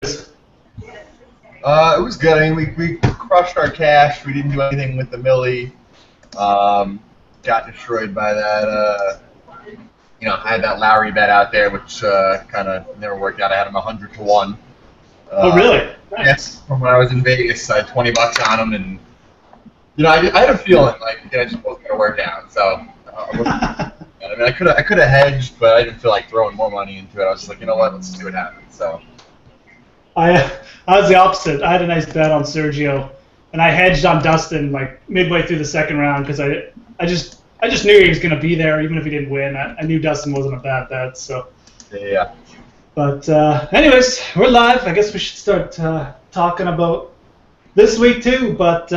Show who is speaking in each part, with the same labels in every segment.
Speaker 1: It was good. I mean, we crushed our cash. We didn't do anything with the Millie. Got destroyed by that. I had that Lowry bet out there, which kind of never worked out. I had him 100 to 1.
Speaker 2: Oh, really? Nice.
Speaker 1: Yes, from when I was in Vegas, I had $20 on him, and I had a feeling like it just wasn't gonna work out. So, I mean, I could have hedged, but I didn't feel like throwing more money into it. I was just like, you know what, let's see what happens. So,
Speaker 2: I was the opposite. I had a nice bet on Sergio, and I hedged on Dustin like midway through the second round because I just knew he was gonna be there even if he didn't win. I knew Dustin wasn't a bad bet. So.
Speaker 1: Yeah.
Speaker 2: But anyways, we're live. I guess we should start talking about this week too. But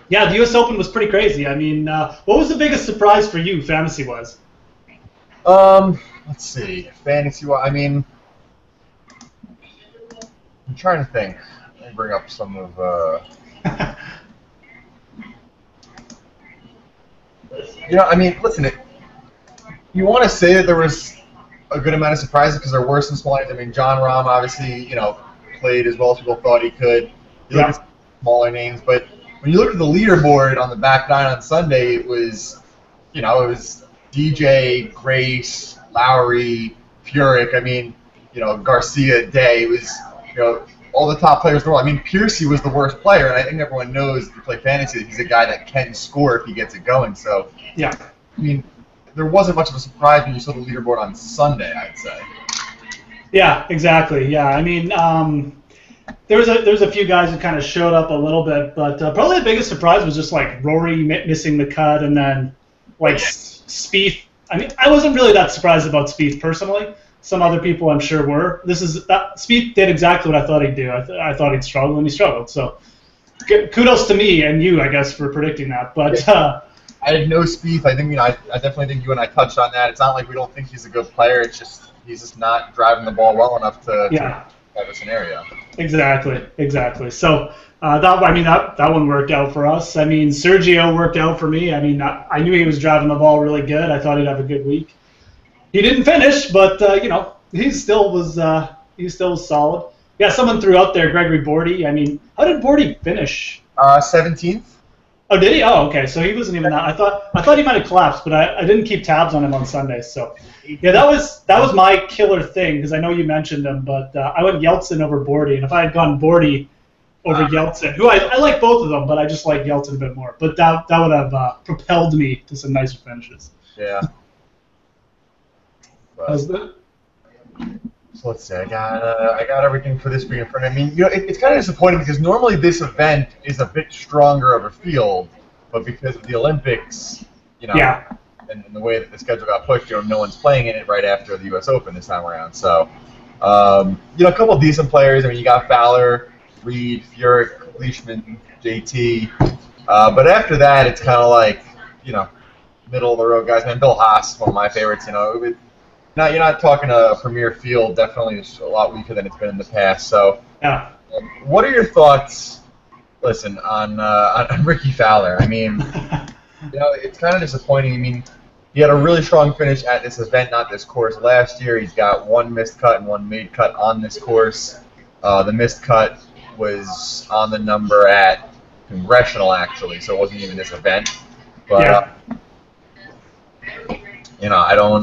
Speaker 2: yeah, the U.S. Open was pretty crazy. I mean, what was the biggest surprise for you, fantasy-wise?
Speaker 1: Let's see, fantasy-wise. I mean, I'm trying to think. Let me bring up some of. I mean, listen. You want to say that there was a good amount of surprises because there were some small names. I mean, John Rahm obviously, played as well as people thought he could. You look at smaller names, but when you look at the leaderboard on the back nine on Sunday, it was DJ, Grace, Lowry, Furyk. I mean, Garcia, Day. It was, all the top players in the world. I mean, Piercy was the worst player, and I think everyone knows if you play fantasy that he's a guy that can score if he gets it going. So,
Speaker 2: yeah.
Speaker 1: I mean, there wasn't much of a surprise when you saw the leaderboard on Sunday, I'd say.
Speaker 2: Yeah, exactly. Yeah, I mean, there was a few guys who kind of showed up a little bit, but probably the biggest surprise was just like Rory missing the cut, and then like Spieth. I mean, I wasn't really that surprised about Spieth personally. Some other people, I'm sure, were. Spieth did exactly what I thought he'd do. I thought he'd struggle, and he struggled. So, kudos to me and you, I guess, for predicting that. But.
Speaker 1: I had no Spieth. I think I definitely think you and I touched on that. It's not like we don't think he's a good player. It's just he's just not driving the ball well enough to have a scenario.
Speaker 2: Exactly. So that one worked out for us. I mean, Sergio worked out for me. I mean, I knew he was driving the ball really good. I thought he'd have a good week. He didn't finish, but he still was solid. Yeah, someone threw out there Gregory Bordy. I mean, how did Bordy finish?
Speaker 1: 17th.
Speaker 2: Oh, did he? Oh, okay. So he wasn't even that. I thought he might have collapsed, but I didn't keep tabs on him on Sunday. So yeah, that was my killer thing because I know you mentioned him, but I went Yeltsin over Bordy, and if I had gone Bordy over Yeltsin, who I like both of them, but I just like Yeltsin a bit more. But that would have propelled me to some nicer finishes.
Speaker 1: Yeah.
Speaker 2: How's that?
Speaker 1: So let's see. I got everything for this week in front of me. I mean, it's kind of disappointing because normally this event is a bit stronger of a field, but because of the Olympics, and the way that the schedule got pushed, no one's playing in it right after the U.S. Open this time around. So, a couple of decent players. I mean, you got Fowler, Reed, Furyk, Leishman, JT, but after that, it's kind of like middle of the road guys. Man, Bill Haas, one of my favorites. Now you're not talking a premier field. Definitely, it's a lot weaker than it's been in the past. So, what are your thoughts? Listen, on Ricky Fowler. I mean, it's kind of disappointing. I mean, he had a really strong finish at this event, not this course. Last year, he's got one missed cut and one made cut on this course. The missed cut was on the number at Congressional, actually, so it wasn't even this event. But I don't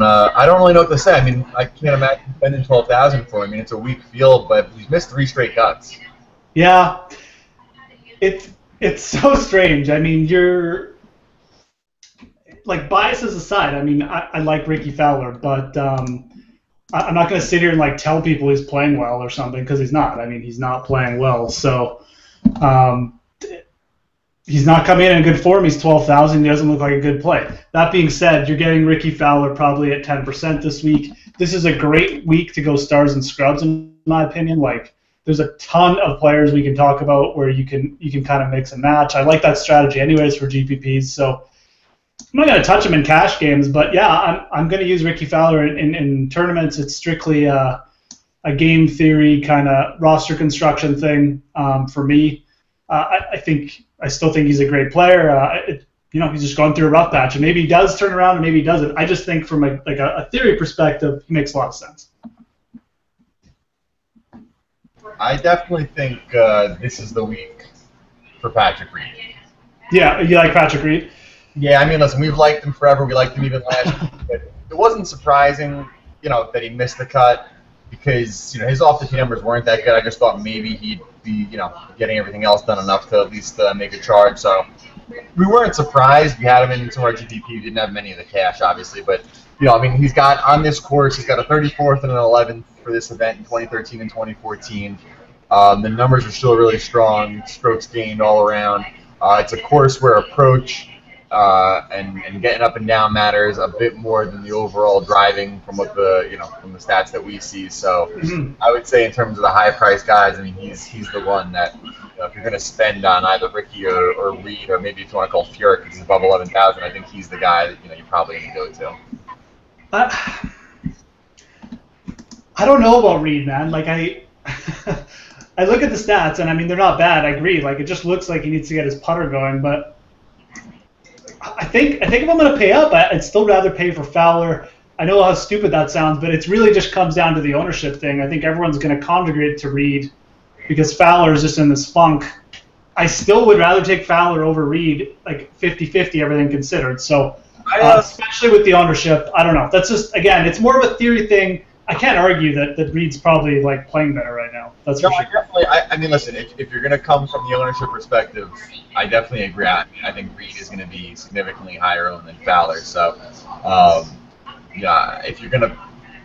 Speaker 1: really know what to say. I mean, I can't imagine spending $12,000 for him. I mean, it's a weak field, but he's missed 3 straight cuts.
Speaker 2: Yeah, it's so strange. I mean, you're like biases aside. I mean, I like Ricky Fowler, but I'm not going to sit here and like tell people he's playing well or something because he's not. I mean, he's not playing well. So he's not coming in good form. He's 12,000. He doesn't look like a good play. That being said, you're getting Ricky Fowler probably at 10% this week. This is a great week to go stars and scrubs, in my opinion. Like, there's a ton of players we can talk about where you can kind of mix and match. I like that strategy anyways for GPPs. So I'm not going to touch him in cash games, but yeah, I'm going to use Ricky Fowler in tournaments. It's strictly a game theory kind of roster construction thing for me. I still think he's a great player. He's just going through a rough patch, and maybe he does turn around, and maybe he doesn't. I just think from a theory perspective, he makes a lot of sense.
Speaker 1: I definitely think this is the week for Patrick Reed.
Speaker 2: Yeah, you like Patrick Reed?
Speaker 1: Yeah, I mean, listen, we've liked him forever. We liked him even last year. But it wasn't surprising, that he missed the cut because, his off-the-tee numbers weren't that good. I just thought maybe he'd be, getting everything else done enough to at least make a charge. So we weren't surprised. We had him in some of our GPP. We didn't have many of the cash, obviously. But, he's got, on this course, he's got a 34th and an 11th for this event in 2013 and 2014. The numbers are still really strong, strokes gained all around. It's a course where approach and getting up and down matters a bit more than the overall driving from what from the stats that we see. So I would say in terms of the high price guys, I mean he's the one that if you're going to spend on either Ricky or Reed or maybe if you want to call Furyk because he's above 11,000, I think he's the guy that you probably need to go to.
Speaker 2: I don't know about Reed, man. Like I look at the stats and I mean they're not bad. I agree. Like it just looks like he needs to get his putter going, but I think if I'm going to pay up, I'd still rather pay for Fowler. I know how stupid that sounds, but it really just comes down to the ownership thing. I think everyone's going to congregate to Reed because Fowler is just in this funk. I still would rather take Fowler over Reed, like 50-50, everything considered. So, especially with the ownership, I don't know. That's just, again, it's more of a theory thing. I can't argue that Reed's probably like playing better right now. That's for sure.
Speaker 1: I mean, listen, if you're going to come from the ownership perspective, I definitely agree. I think Reed is going to be significantly higher owned than Fowler. So, if you're going to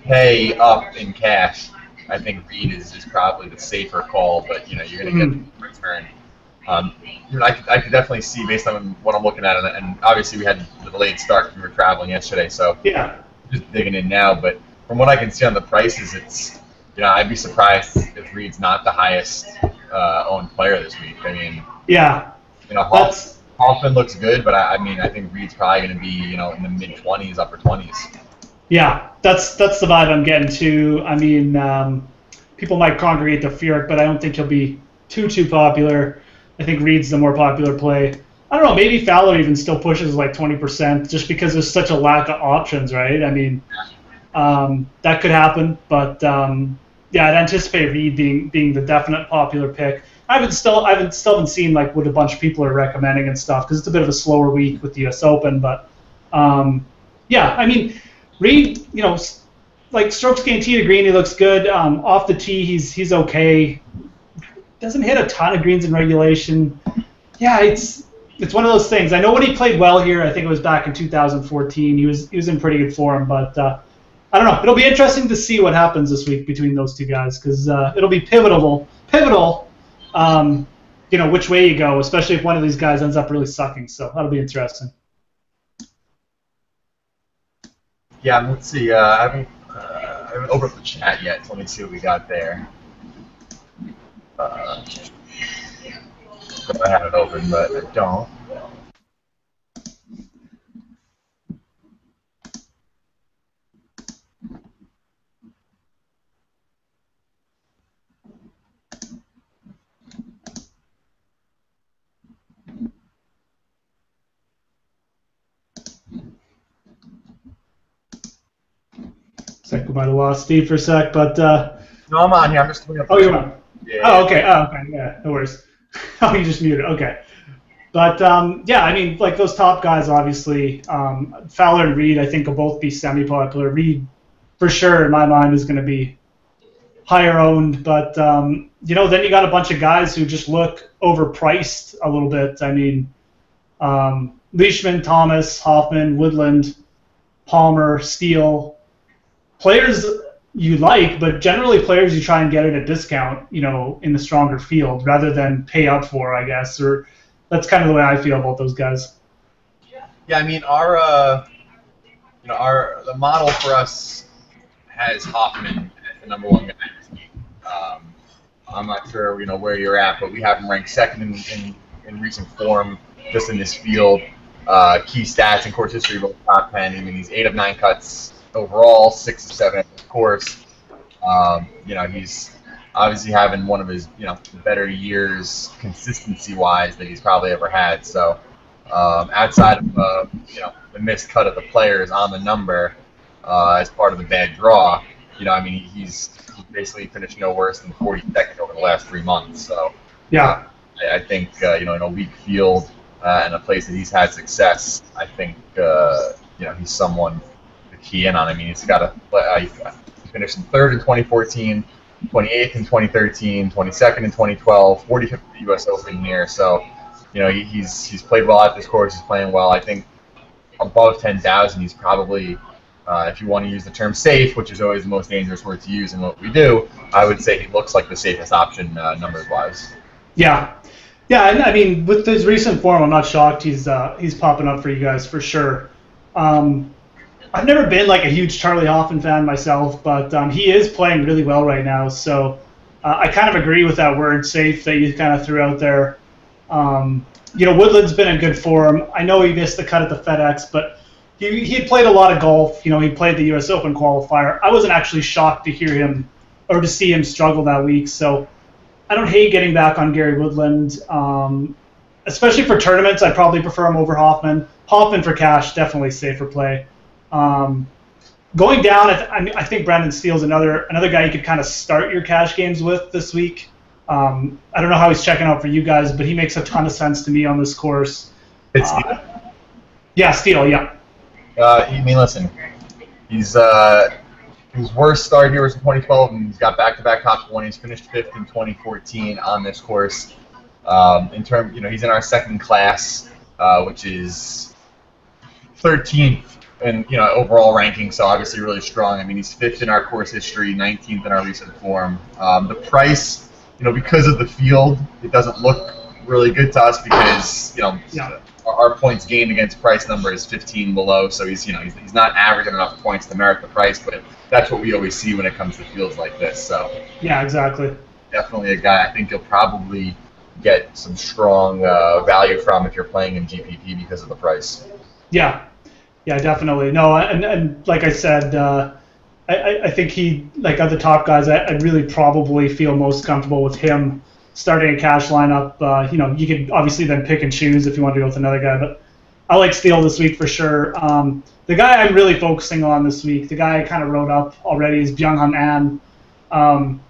Speaker 1: pay up in cash, I think Reed is probably the safer call. But you're going to get the return. I could definitely see based on what I'm looking at, and obviously we had the delayed start because we were traveling yesterday. So
Speaker 2: yeah,
Speaker 1: just digging in now, but. From what I can see on the prices, it's I'd be surprised if Reed's not the highest owned player this week. I mean,
Speaker 2: yeah,
Speaker 1: Hoffman looks good, but I think Reed's probably going to be in the mid-20s, upper 20s.
Speaker 2: Yeah, that's the vibe I'm getting too. I mean, people might congregate to Furyk, but I don't think he'll be too popular. I think Reed's the more popular play. I don't know, maybe Fowler even still pushes like 20% just because there's such a lack of options, right? I mean. That could happen, but yeah, I'd anticipate Reed being the definite popular pick. I haven't still seen like what a bunch of people are recommending and stuff because it's a bit of a slower week with the U.S. Open. But yeah, I mean Reed, like strokes gained tee to green, he looks good. Off the tee, he's okay. Doesn't hit a ton of greens in regulation. Yeah, it's one of those things. I know when he played well here, I think it was back in 2014. He was in pretty good form, but. I don't know. It'll be interesting to see what happens this week between those two guys because it'll be pivotal. Which way you go, especially if one of these guys ends up really sucking. So that'll be interesting.
Speaker 1: Yeah, let's see. I haven't opened up the chat yet. So let me see what we got there. I have it open, but I don't.
Speaker 2: We might have lost Steve for a sec, but
Speaker 1: no, I'm on here. I'm just looking up.
Speaker 2: Oh, you're on.
Speaker 1: Yeah.
Speaker 2: Oh, okay. Yeah, no worries. Oh, you just muted. Okay. But yeah, I mean, like those top guys, obviously, Fowler and Reed, I think will both be semi-popular. Reed, for sure, in my mind, is going to be higher owned. But then you got a bunch of guys who just look overpriced a little bit. I mean, Leishman, Thomas, Hoffman, Woodland, Palmer, Steele. Players you like, but generally players you try and get at a discount, in the stronger field rather than pay up for, I guess. Or that's kind of the way I feel about those guys.
Speaker 1: Yeah, I mean, the model for us has Hoffman as the number one guy this week. I'm not sure, where you're at, but we have him ranked second in recent form just in this field. Key stats and course history, both top 10. I mean, he's 8 of 9 cuts overall, 6 of 7 at the course. He's obviously having one of his, better years consistency-wise that he's probably ever had. So, outside of, the missed cut of the players on the number as part of the bad draw, I mean, he's basically finished no worse than 42nd over the last 3 months. So
Speaker 2: Yeah.
Speaker 1: I think in a weak field and a place that he's had success, I think he's someone to key in on. I mean, he's got he finished in third in 2014, 28th in 2013, 22nd in 2012, 45th at the U.S. Open here. So he's played well at this course. He's playing well. I think above 10,000, he's probably, if you want to use the term safe, which is always the most dangerous word to use in what we do, I would say he looks like the safest option numbers-wise.
Speaker 2: Yeah. Yeah, and I mean, with his recent form, I'm not shocked he's popping up for you guys for sure. I've never been like a huge Charlie Hoffman fan myself, but he is playing really well right now. So I kind of agree with that word safe that you kind of threw out there. Woodland's been in good form. I know he missed the cut at the FedEx, but he had played a lot of golf. He played the U.S. Open qualifier. I wasn't actually shocked to hear him or to see him struggle that week. So I don't hate getting back on Gary Woodland, especially for tournaments. I'd probably prefer him over Hoffman. Hoffman for cash, definitely safer play. Going down, I think Brandon Steele's another guy you could kind of start your cash games with this week. I don't know how he's checking out for you guys, but he makes a ton of sense to me on this course.
Speaker 1: It's Steele?
Speaker 2: Yeah, Steele, yeah.
Speaker 1: Listen, he's his worst start here was in 2012, and he's got back-to-back top 20. He's finished 5th in 2014 on this course. He's in our second class, which is 13th in overall ranking, so obviously really strong. I mean, he's 5th in our course history, 19th in our recent form. The price, because of the field, it doesn't look really good to us because our points gained against price number is 15 below, so he's not averaging enough points to merit the price, but that's what we always see when it comes to fields like this. So
Speaker 2: yeah, exactly.
Speaker 1: Definitely a guy I think you'll probably get some strong value from if you're playing in GPP because of the price.
Speaker 2: Yeah, definitely. No, and like I said, I think he, like other top guys, I'd really probably feel most comfortable with him starting a cash lineup. You could obviously then pick and choose if you want to go with another guy, but I like Steele this week for sure. The guy I'm really focusing on this week, the guy I kind of wrote up already, is Byung-Hun An.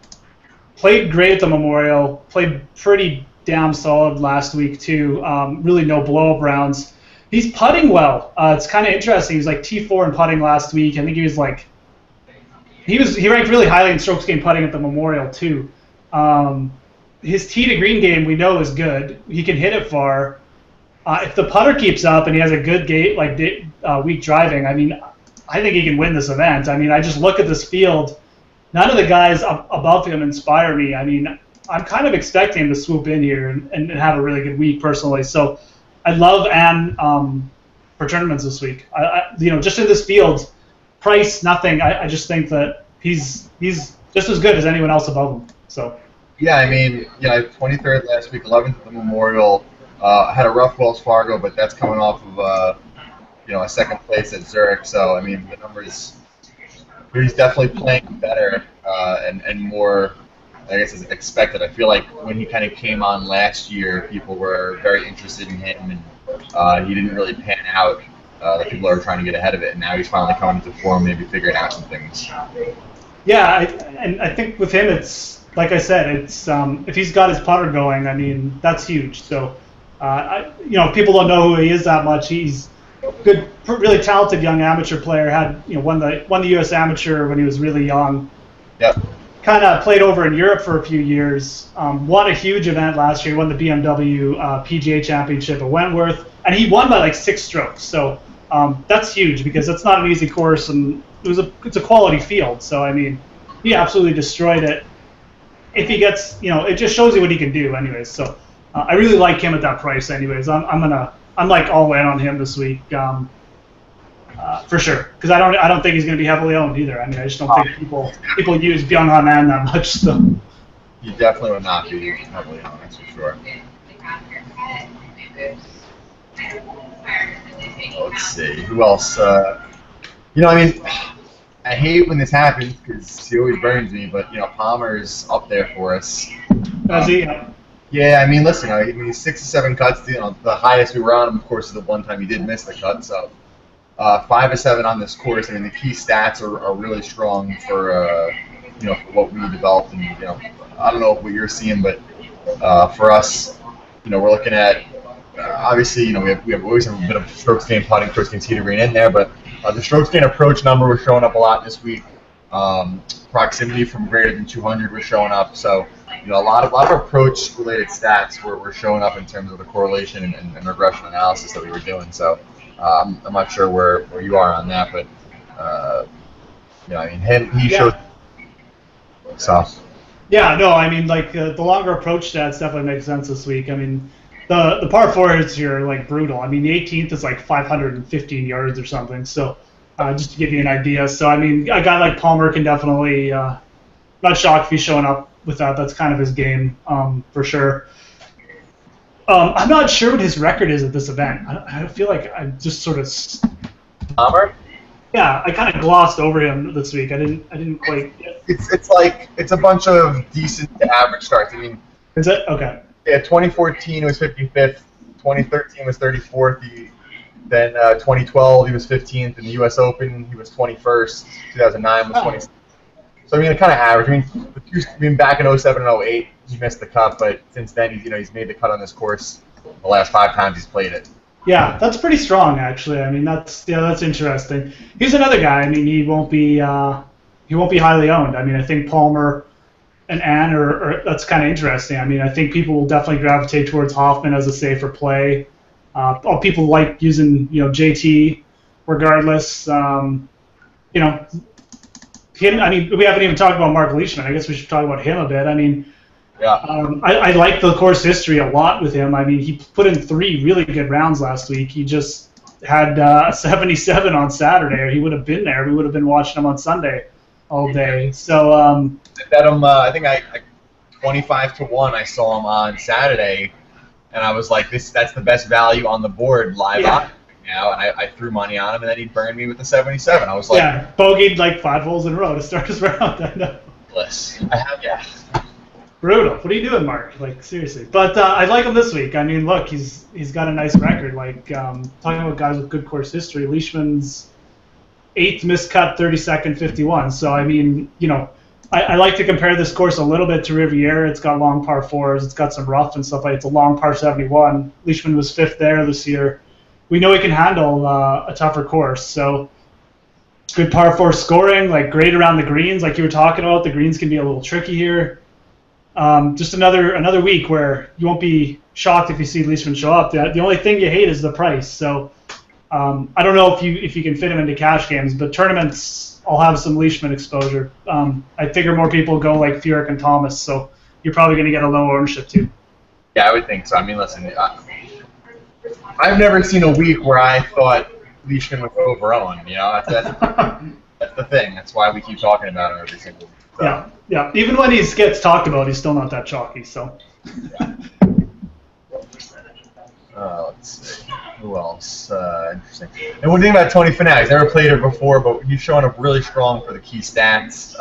Speaker 2: Played great at the Memorial, played pretty damn solid last week too. Really no blow-up rounds. He's putting well. It's kind of interesting. He was like T4 in putting last week. I think he ranked really highly in strokes gained putting at the Memorial too. His tee to green game we know is good. He can hit it far. If the putter keeps up and he has a good week driving, I mean, I think he can win this event. I mean, I just look at this field. None of the guys above him inspire me. I mean, I'm kind of expecting him to swoop in here and have a really good week personally. So I love An for tournaments this week. Just in this field, price, nothing. I just think that he's just as good as anyone else above him. So.
Speaker 1: Yeah, I mean, 23rd last week, 11th at the Memorial. Had a rough Wells Fargo, but that's coming off of a second place at Zurich. So I mean, the numbers. He's definitely playing better and more, I guess, as expected. I feel like when he kind of came on last year, people were very interested in him, and he didn't really pan out. The people are trying to get ahead of it, and now he's finally coming into form, maybe figuring out some things.
Speaker 2: Yeah, I think with him, it's like I said, it's if he's got his putter going, I mean, that's huge. So, if people don't know who he is that much, he's good, really talented young amateur player. Had won the U.S. Amateur when he was really young.
Speaker 1: Yep.
Speaker 2: Kind of played over in Europe for a few years. Won a huge event last year. Won the BMW PGA Championship at Wentworth, and he won by like 6 strokes. So that's huge because it's not an easy course, and it's a quality field. So I mean, he absolutely destroyed it. If he gets, it just shows you what he can do, anyways. So I really like him at that price, anyways. I'm like all in on him this week, for sure. Because I don't think he's going to be heavily owned either. I mean, I just don't think people use Byung-Hun An that much. So
Speaker 1: he definitely would not be heavily owned, that's for sure. Let's see, who else? I mean, I hate when this happens because he always burns me. But Palmer's up there for us.
Speaker 2: Does he?
Speaker 1: Yeah, I mean, listen, he's 6 or 7 cuts. The highest we were on him, of course, is the one time he did miss the cut. So, 5 of 7 on this course. I mean, the key stats are really strong for for what we developed. And I don't know what you're seeing, but for us, we're looking at obviously, we always have a bit of strokes gained putting, strokes gained tee to green in there, but the strokes gained approach number was showing up a lot this week. Proximity from greater than 200 was showing up. So, a lot of approach related stats were showing up in terms of the correlation and regression analysis that we were doing. So, I'm not sure where you are on that, but I mean, he showed. So.
Speaker 2: Yeah, no, I mean, like the longer approach stats definitely make sense this week. I mean, the par fours here are like brutal. I mean, the 18th is like 515 yards or something. So, just to give you an idea. So, I mean, a guy like Palmer can definitely not shocked if he's showing up with that. That's kind of his game for sure. I'm not sure what his record is at this event. I feel like I just sort of.
Speaker 1: Palmer?
Speaker 2: Yeah, I kind of glossed over him this week. I didn't quite.
Speaker 1: It's a bunch of decent to average starts. I mean.
Speaker 2: Is it okay?
Speaker 1: Yeah, 2014 was 55th. 2013 was 34th. Then 2012 he was 15th in the U.S. Open. He was 21st. 2009 was 26th. So I mean, it kind of average. I mean, back in 07 and 08 he missed the cut, but since then he's made the cut on this course the last 5 times he's played it.
Speaker 2: Yeah, that's pretty strong actually. I mean, that's interesting. He's another guy. I mean, he won't be highly owned. I mean, I think Palmer and Ann are that's kind of interesting. I mean, I think people will definitely gravitate towards Hoffman as a safer play. People like using JT regardless. I mean, we haven't even talked about Mark Leishman. I guess we should talk about him a bit. I mean,
Speaker 1: yeah.
Speaker 2: I like the course history a lot with him. I mean, he put in 3 really good rounds last week. He just had 77 on Saturday, or he would have been there. We would have been watching him on Sunday all day. So
Speaker 1: I bet him. I think I 25-1. I saw him on Saturday, and I was like, that's the best value on the board live on now. And I threw money on him, and then he burned me with the 77. I was like,
Speaker 2: bogeyed like 5 holes in a row to start his round. I know. Brutal. What are you doing, Mark? Like, seriously. But I like him this week. I mean, look, he's got a nice record. Like, talking about guys with good course history, Leishman's 8th miscut, 32nd, 51. So, I mean, I like to compare this course a little bit to Riviera. It's got long par 4s. It's got some rough and stuff. It's a long par 71. Leishman was 5th there this year. We know he can handle a tougher course. So, good par 4 scoring, like great around the greens. Like you were talking about, the greens can be a little tricky here. Just another week where you won't be shocked if you see Leishman show up. The only thing you hate is the price. So I don't know if you can fit him into cash games, but tournaments I'll have some Leishman exposure. I figure more people go like Furyk and Thomas, so you're probably going to get a low ownership too.
Speaker 1: Yeah, I would think so. I mean, listen, I've never seen a week where I thought Leishman was over-owned. That's the thing. That's why we keep talking about him every single week. So.
Speaker 2: Yeah. Even when he gets talked about, he's still not that chalky. So.
Speaker 1: Let's see. Who else? Interesting. And one thing about Tony Finau, he's never played her before, but he's showing up really strong for the key stats.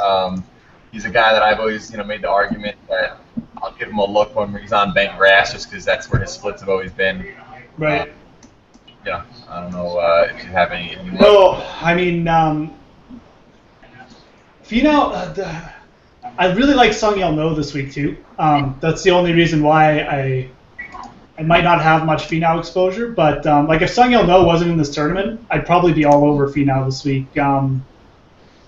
Speaker 1: He's a guy that I've always, made the argument that I'll give him a look when he's on bent grass, just because that's where his splits have always been.
Speaker 2: Right.
Speaker 1: I don't know if you have any.
Speaker 2: No, I mean, Finau. I really like Sung Yeo No this week too. That's the only reason why I might not have much Finau exposure. But like if Sung Yeo No wasn't in this tournament, I'd probably be all over Finau this week.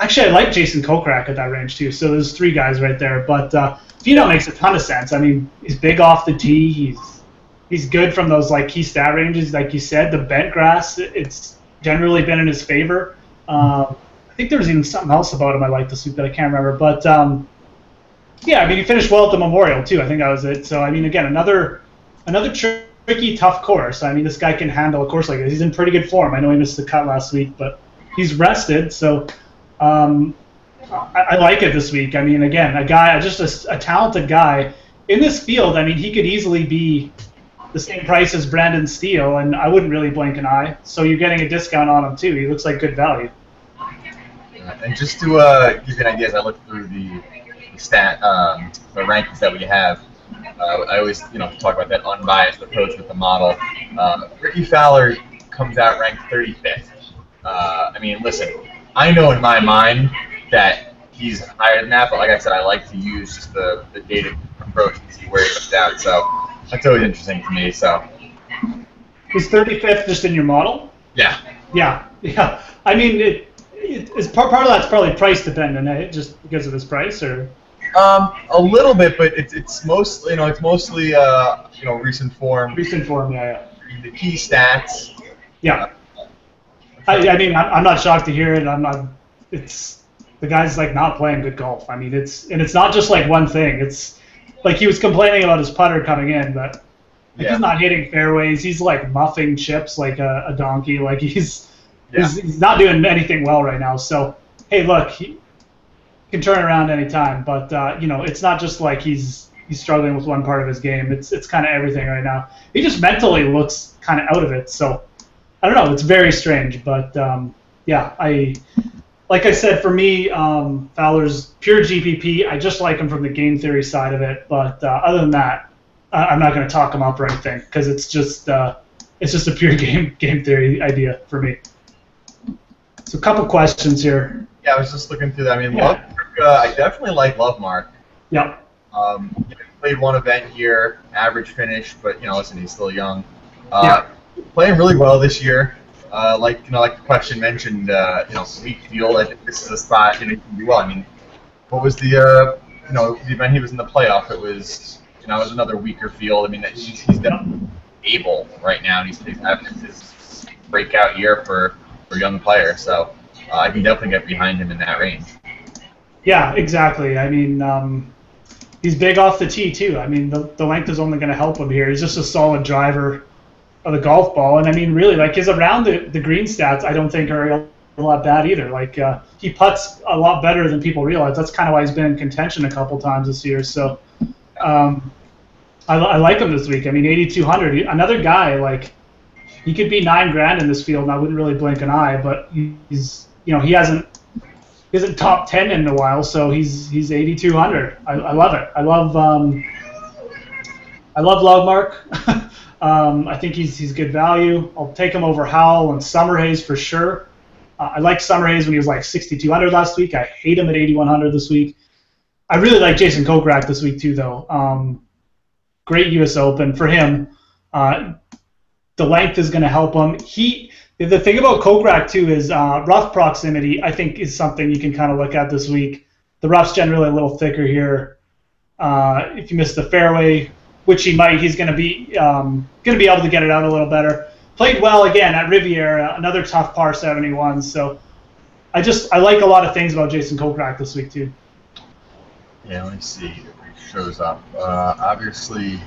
Speaker 2: Actually, I like Jason Kokrak at that range too. So there's 3 guys right there. But Finau makes a ton of sense. I mean, he's big off the tee. He's good from those like key stat ranges, like you said. The bent grass, it's generally been in his favor. I think there was even something else about him I liked this week that I can't remember. But I mean, he finished well at the Memorial too. I think that was it. So I mean, again, another tricky, tough course. I mean, this guy can handle a course like this. He's in pretty good form. I know he missed the cut last week, but he's rested. So I like it this week. I mean, again, just a talented guy in this field. I mean, he could easily be the same price as Brandon Steele, and I wouldn't really blink an eye. So you're getting a discount on him too. He looks like good value.
Speaker 1: And just to give you an idea, as I look through the rankings that we have, I always talk about that unbiased approach with the model. Ricky Fowler comes out ranked 35th. I mean, listen, I know in my mind that he's higher than that, but like I said, I like to use just the data approach and see where he comes down. So that's always interesting to me. So
Speaker 2: He's 35th just in your model?
Speaker 1: yeah.
Speaker 2: Yeah. I mean, it's part of that's probably price dependent, eh? Just because of his price, or?
Speaker 1: A little bit, but it's mostly recent form.
Speaker 2: Recent form, yeah.
Speaker 1: The key stats.
Speaker 2: Yeah. I mean, I'm not shocked to hear it. I'm not. It's the guy's like not playing good golf. I mean, it's not just like one thing. It's like he was complaining about his putter coming in, but he's not hitting fairways. He's like muffing chips like a donkey. Like he's not doing anything well right now. So hey, look, he can turn around anytime. But it's not just like he's struggling with one part of his game. It's kind of everything right now. He just mentally looks kind of out of it. So. I don't know. It's very strange, but like I said, for me, Fowler's pure GPP. I just like him from the game theory side of it, but other than that, I'm not going to talk him up or anything because it's just a pure game theory idea for me. So a couple questions here.
Speaker 1: Yeah, I was just looking through that. I mean, Lovemark, I definitely like Lovemark.
Speaker 2: Yeah.
Speaker 1: He played one event here, average finish, but listen, he's still young. Playing really well this year. Like the question mentioned, weak field. I think this is a spot he can do well. I mean, what was the event he was in the playoff? It was it was another weaker field. I mean, he's been able right now. And he's having his breakout year for a young player. So I can definitely get behind him in that range.
Speaker 2: Yeah, exactly. I mean, he's big off the tee too. I mean, the length is only going to help him here. He's just a solid driver of the golf ball, and I mean, really, like his around the green stats, I don't think are a lot bad either. Like he putts a lot better than people realize. That's kind of why he's been in contention a couple times this year. So I like him this week. I mean, 8,200. Another guy like he could be $9,000 in this field, and I wouldn't really blink an eye. But he's he hasn't top 10 in a while, so he's 8,200. I love it. I love Lovemark. I think he's good value. I'll take him over Howell and Summerhays for sure. I like Summerhays when he was like 6,200 last week. I hate him at 8,100 this week. I really like Jason Kokrak this week too, though. Great U.S. Open for him. The length is going to help him. The thing about Kokrak too is rough proximity. I think is something you can kind of look at this week. The rough's generally a little thicker here. If you miss the fairway, which he might, he's going to be able to get it out a little better. Played well again at Riviera, another tough par 71. So I like a lot of things about Jason Kokrak this week too.
Speaker 1: Yeah, let me see if he shows up. Obviously,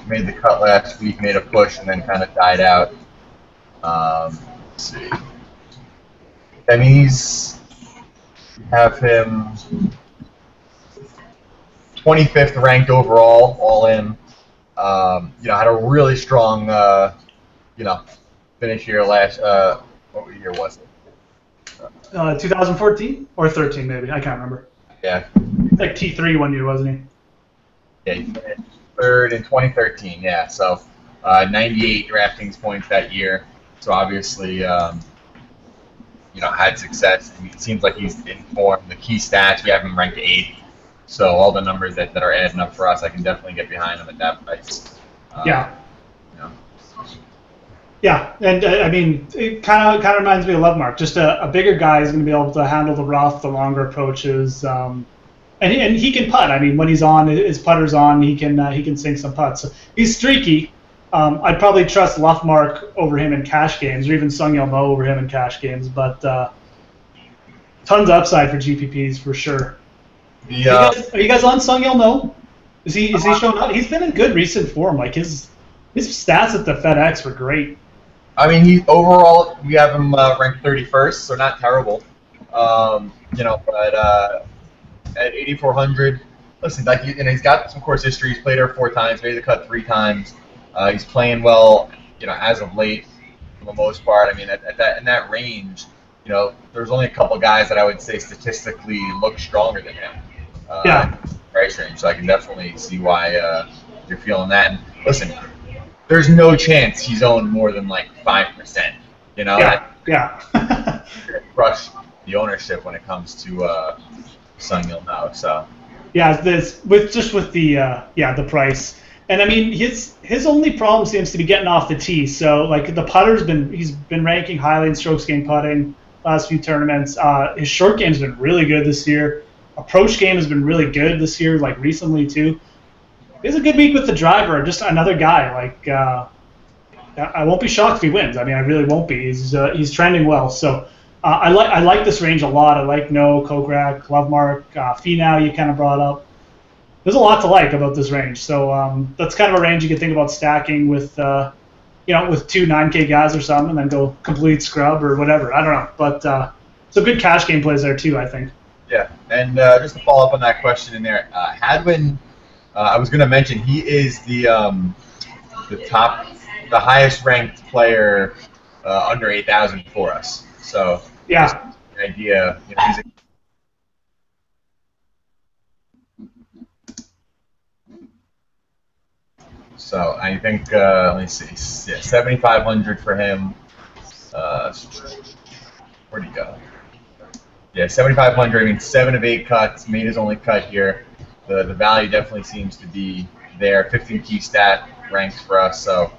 Speaker 1: made the cut last week, made a push, and then kind of died out. Let's see. I mean, have him 25th ranked overall, all in. Had a really strong, finish here last. What year was it?
Speaker 2: 2014 or 13, maybe. I can't remember.
Speaker 1: Yeah.
Speaker 2: Like T3 one year, wasn't he?
Speaker 1: Yeah, he finished third in 2013. Yeah, so 98 DraftKings points that year. So obviously, had success. I mean, it seems like he's in form. The key stats, we have him ranked 8th. So all the numbers that are adding up for us, I can definitely get behind him at that price.
Speaker 2: Yeah. Yeah, and I mean, it kind of reminds me of Lovemark. Just a bigger guy is going to be able to handle the rough, the longer approaches, and he can putt. I mean, when he's on, his putter's on, he can sink some putts. So he's streaky. I'd probably trust Lovemark over him in cash games, or even Sungyeol Mo over him in cash games. But tons of upside for GPPs for sure. Are you guys on Sungyeol Mo? Is he showing up? He's been in good recent form. Like his stats at the FedEx were great.
Speaker 1: I mean, overall we have him ranked 31st, so not terrible. But at 8,400, listen, like he's got some course history. He's played her 4 times, made the cut 3 times. He's playing well, as of late for the most part. I mean, in that range, there's only a couple guys that I would say statistically look stronger than him. Price range, so I can definitely see why you're feeling that. And listen, there's no chance he's owned more than like 5%. You know,
Speaker 2: yeah.
Speaker 1: crush the ownership when it comes to Sung Yul No. So
Speaker 2: Yeah, this with the price, and I mean his only problem seems to be getting off the tee. So like he's been ranking highly in strokes gained putting last few tournaments. His short game's been really good this year. Approach game has been really good this year, like recently too. He has a good week with the driver. Just another guy. Like I won't be shocked if he wins. I mean, I really won't be. He's trending well. So. I like this range a lot. I like No, Kokrak, Lovemark, Finau you kind of brought up. There's a lot to like about this range. So that's kind of a range you can think about stacking with, with two 9K guys or something, and then go complete scrub or whatever. I don't know. But some good cash game plays there too, I think.
Speaker 1: Yeah, and just to follow up on that question in there, Hadwin, I was going to mention he is the highest ranked player under 8,000 for us. So.
Speaker 2: Yeah.
Speaker 1: The idea, so I think let me see, yeah, 7,500 for him. Where'd he go? Yeah, 7,500. I mean, 7 of 8 cuts. Made his only cut here. The value definitely seems to be there. 15 key stat ranks for us. So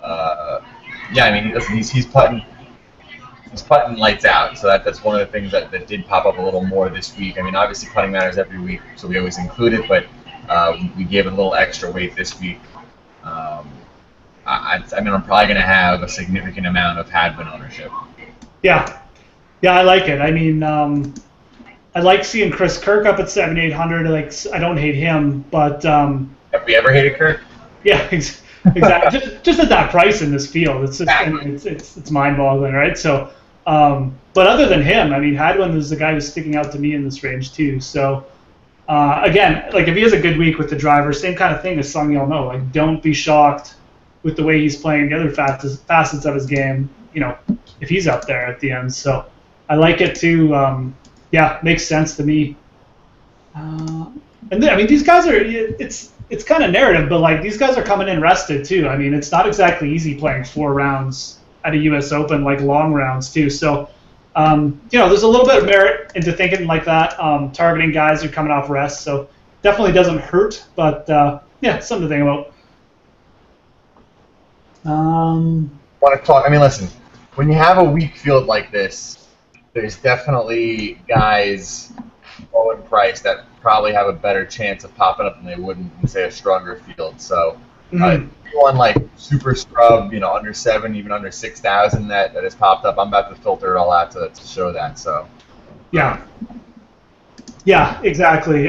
Speaker 1: yeah, I mean, listen, he's putting. He's putting lights out, so that's one of the things that did pop up a little more this week. I mean, obviously putting matters every week, so we always include it, but we gave it a little extra weight this week. I mean, I'm probably going to have a significant amount of Hadwin ownership.
Speaker 2: Yeah, I like it. I mean, I like seeing Chris Kirk up at 7,800. Like, I don't hate him, but
Speaker 1: have we ever hated Kirk?
Speaker 2: Yeah, exactly. just at that price in this field, it's just it's mind-boggling, right? So. But other than him, I mean, Hadwin is the guy who's sticking out to me in this range too. So again, like if he has a good week with the driver, same kind of thing as Sung Yul No. Like, don't be shocked with the way he's playing the other facets of his game. If he's up there at the end. So I like it too. Yeah, makes sense to me. And then, I mean, these guys are. It's kind of narrative, but like these guys are coming in rested too. I mean, it's not exactly easy playing 4 rounds at a U.S. Open, like long rounds too. So, there's a little bit of merit into thinking like that, targeting guys who are coming off rest. So definitely doesn't hurt, but yeah, something to think about.
Speaker 1: Want to talk? I mean, listen, when you have a weak field like this, there's definitely guys low in price that probably have a better chance of popping up than they would in, say, a stronger field. So. One like super scrub, under 7, even under 6,000 that has popped up. I'm about to filter it all out to show that. So. Yeah,
Speaker 2: exactly.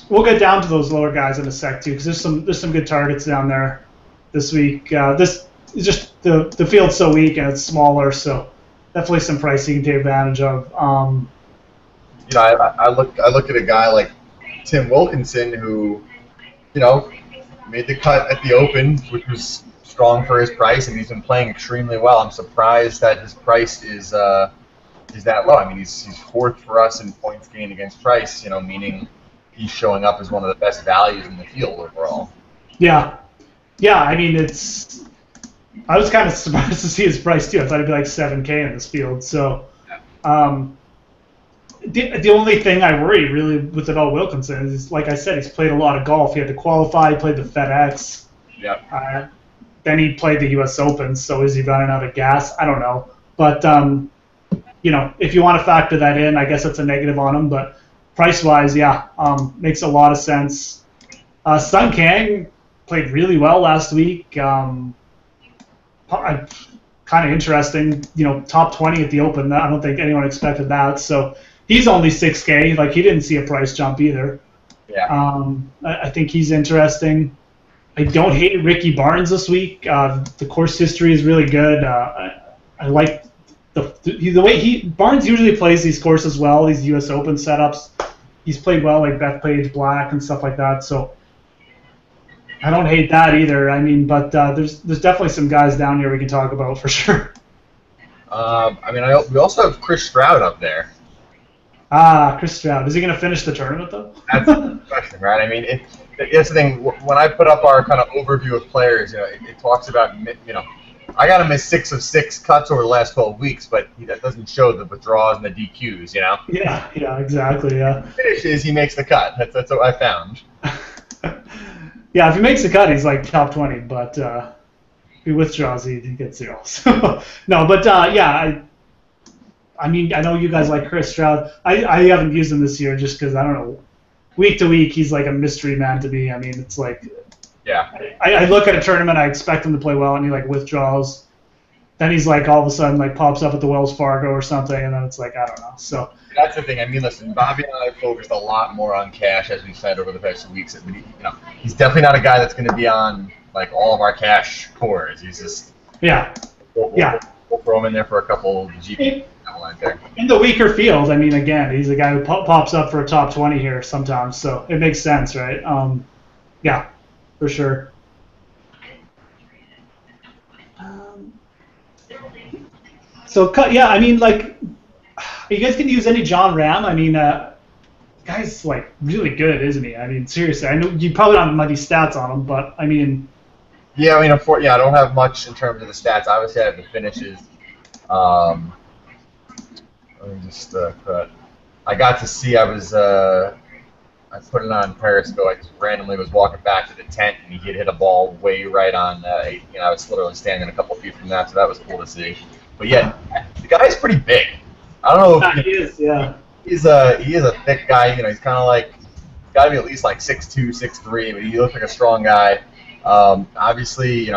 Speaker 2: We'll get down to those lower guys in a sec too, because there's some good targets down there this week. This is just the field's so weak and it's smaller, so definitely some price you can take advantage of.
Speaker 1: I look at a guy like Tim Wilkinson who, made the cut at the Open, which was strong for his price, and he's been playing extremely well. I'm surprised that his price is that low. I mean, he's 4th for us in points gained against price, meaning he's showing up as one of the best values in the field overall.
Speaker 2: Yeah. I mean, I was kind of surprised to see his price too. I thought it'd be like 7K in this field. So, the only thing I worry really with it all Wilkinson is, like I said, he's played a lot of golf. He had to qualify. He played the FedEx.
Speaker 1: Yeah.
Speaker 2: Then he played the U.S. Open. So is he running out of gas? I don't know. But if you want to factor that in, I guess that's a negative on him. But price-wise, makes a lot of sense. Sun Kang played really well last week. Kind of interesting. Top 20 at the Open. I don't think anyone expected that. So. He's only 6K. Like, he didn't see a price jump either.
Speaker 1: Yeah.
Speaker 2: I think he's interesting. I don't hate Ricky Barnes this week. The course history is really good. I like the way Barnes usually plays these courses well. These U.S. Open setups. He's played well, like Bethpage Black and stuff like that. So I don't hate that either. I mean, but there's definitely some guys down here we can talk about for sure.
Speaker 1: We also have Chris Stroud up there.
Speaker 2: Chris Stroud. Is he going to finish the tournament, though?
Speaker 1: That's the question, right? I mean, that's the thing. When I put up our kind of overview of players, it talks about, I got him as 6 of 6 cuts over the last 12 weeks, but that doesn't show the withdrawals and the DQs, you know?
Speaker 2: Yeah, exactly, yeah.
Speaker 1: Finishes, he makes the cut. That's what I found.
Speaker 2: Yeah, if he makes the cut, he's like top 20, but if he withdraws, he gets 0. So, no, but yeah, I mean, I know you guys like Chris Stroud. I haven't used him this year just because, I don't know, week to week, he's like a mystery man to me. I mean, it's like,
Speaker 1: yeah.
Speaker 2: I look at a tournament, I expect him to play well, and he like withdraws. Then he's like all of a sudden like pops up at the Wells Fargo or something, and then it's like, I don't know. So
Speaker 1: that's the thing. I mean, listen, Bobby and I focused a lot more on cash, as we said over the past 2 weeks. I mean, he's definitely not a guy that's going to be on like all of our cash cores. He's just We'll throw him in there for a couple GP.
Speaker 2: In the weaker field, I mean, again, he's a guy who pops up for a top 20 here sometimes, so it makes sense, right? Yeah, for sure. So, yeah, I mean, like, you guys can use any John Ram. I mean, guy's, like, really good, isn't he? I mean, seriously, I know you probably don't have many stats on him, but, I mean...
Speaker 1: Yeah, I mean, I don't have much in terms of the stats. Obviously, I have the finishes. Let me just I got to see. I put it on Periscope. I just randomly was walking back to the tent, and he hit a ball way right on. I was literally standing a couple feet from that, so that was cool to see. But yeah, the guy's pretty big. I don't know.
Speaker 2: He is, yeah.
Speaker 1: He is a thick guy. He's kind of like got to be at least like 6'2", 6'3", but he looks like a strong guy. Obviously,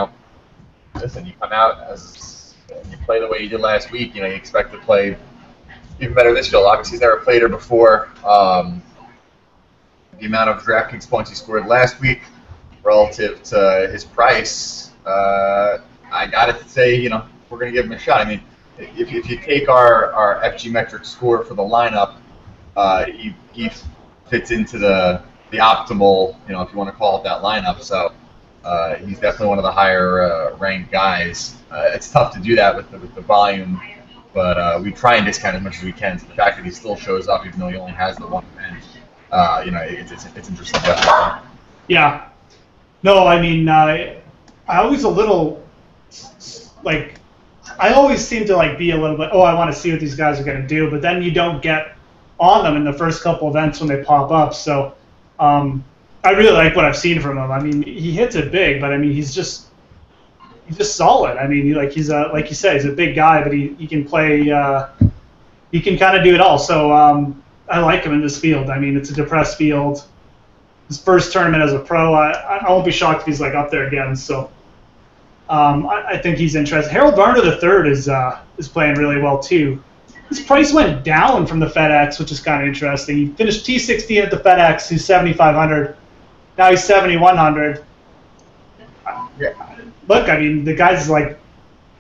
Speaker 1: listen, you come out and you play the way you did last week. You expect to play even better this field. Obviously, he's never played her before. The amount of DraftKings points he scored last week relative to his price, I got to say, we're going to give him a shot. I mean, if you take our FG metric score for the lineup, he fits into the optimal, if you want to call it that lineup. So he's definitely one of the higher ranked guys. It's tough to do that with the volume, but we try and discount as much as we can. So the fact that he still shows up, even though he only has the one event, it's interesting. Definitely.
Speaker 2: Yeah. No, I mean, I always a little like. I always seem to like be a little bit, I want to see what these guys are going to do, but then you don't get on them in the first couple events when they pop up. So I really like what I've seen from him. I mean, he hits it big, but I mean, he's just solid. I mean, he's like you said, he's a big guy, but he can play. He can kind of do it all. So I like him in this field. I mean, it's a depressed field. His first tournament as a pro, I won't be shocked if he's like up there again. So. I think he's interesting. Harold Varner III is playing really well too. His price went down from the FedEx, which is kind of interesting. He finished T16 at the FedEx, who's 7,500. Now he's 7,100.
Speaker 1: Yeah.
Speaker 2: Look, I mean, the guy's like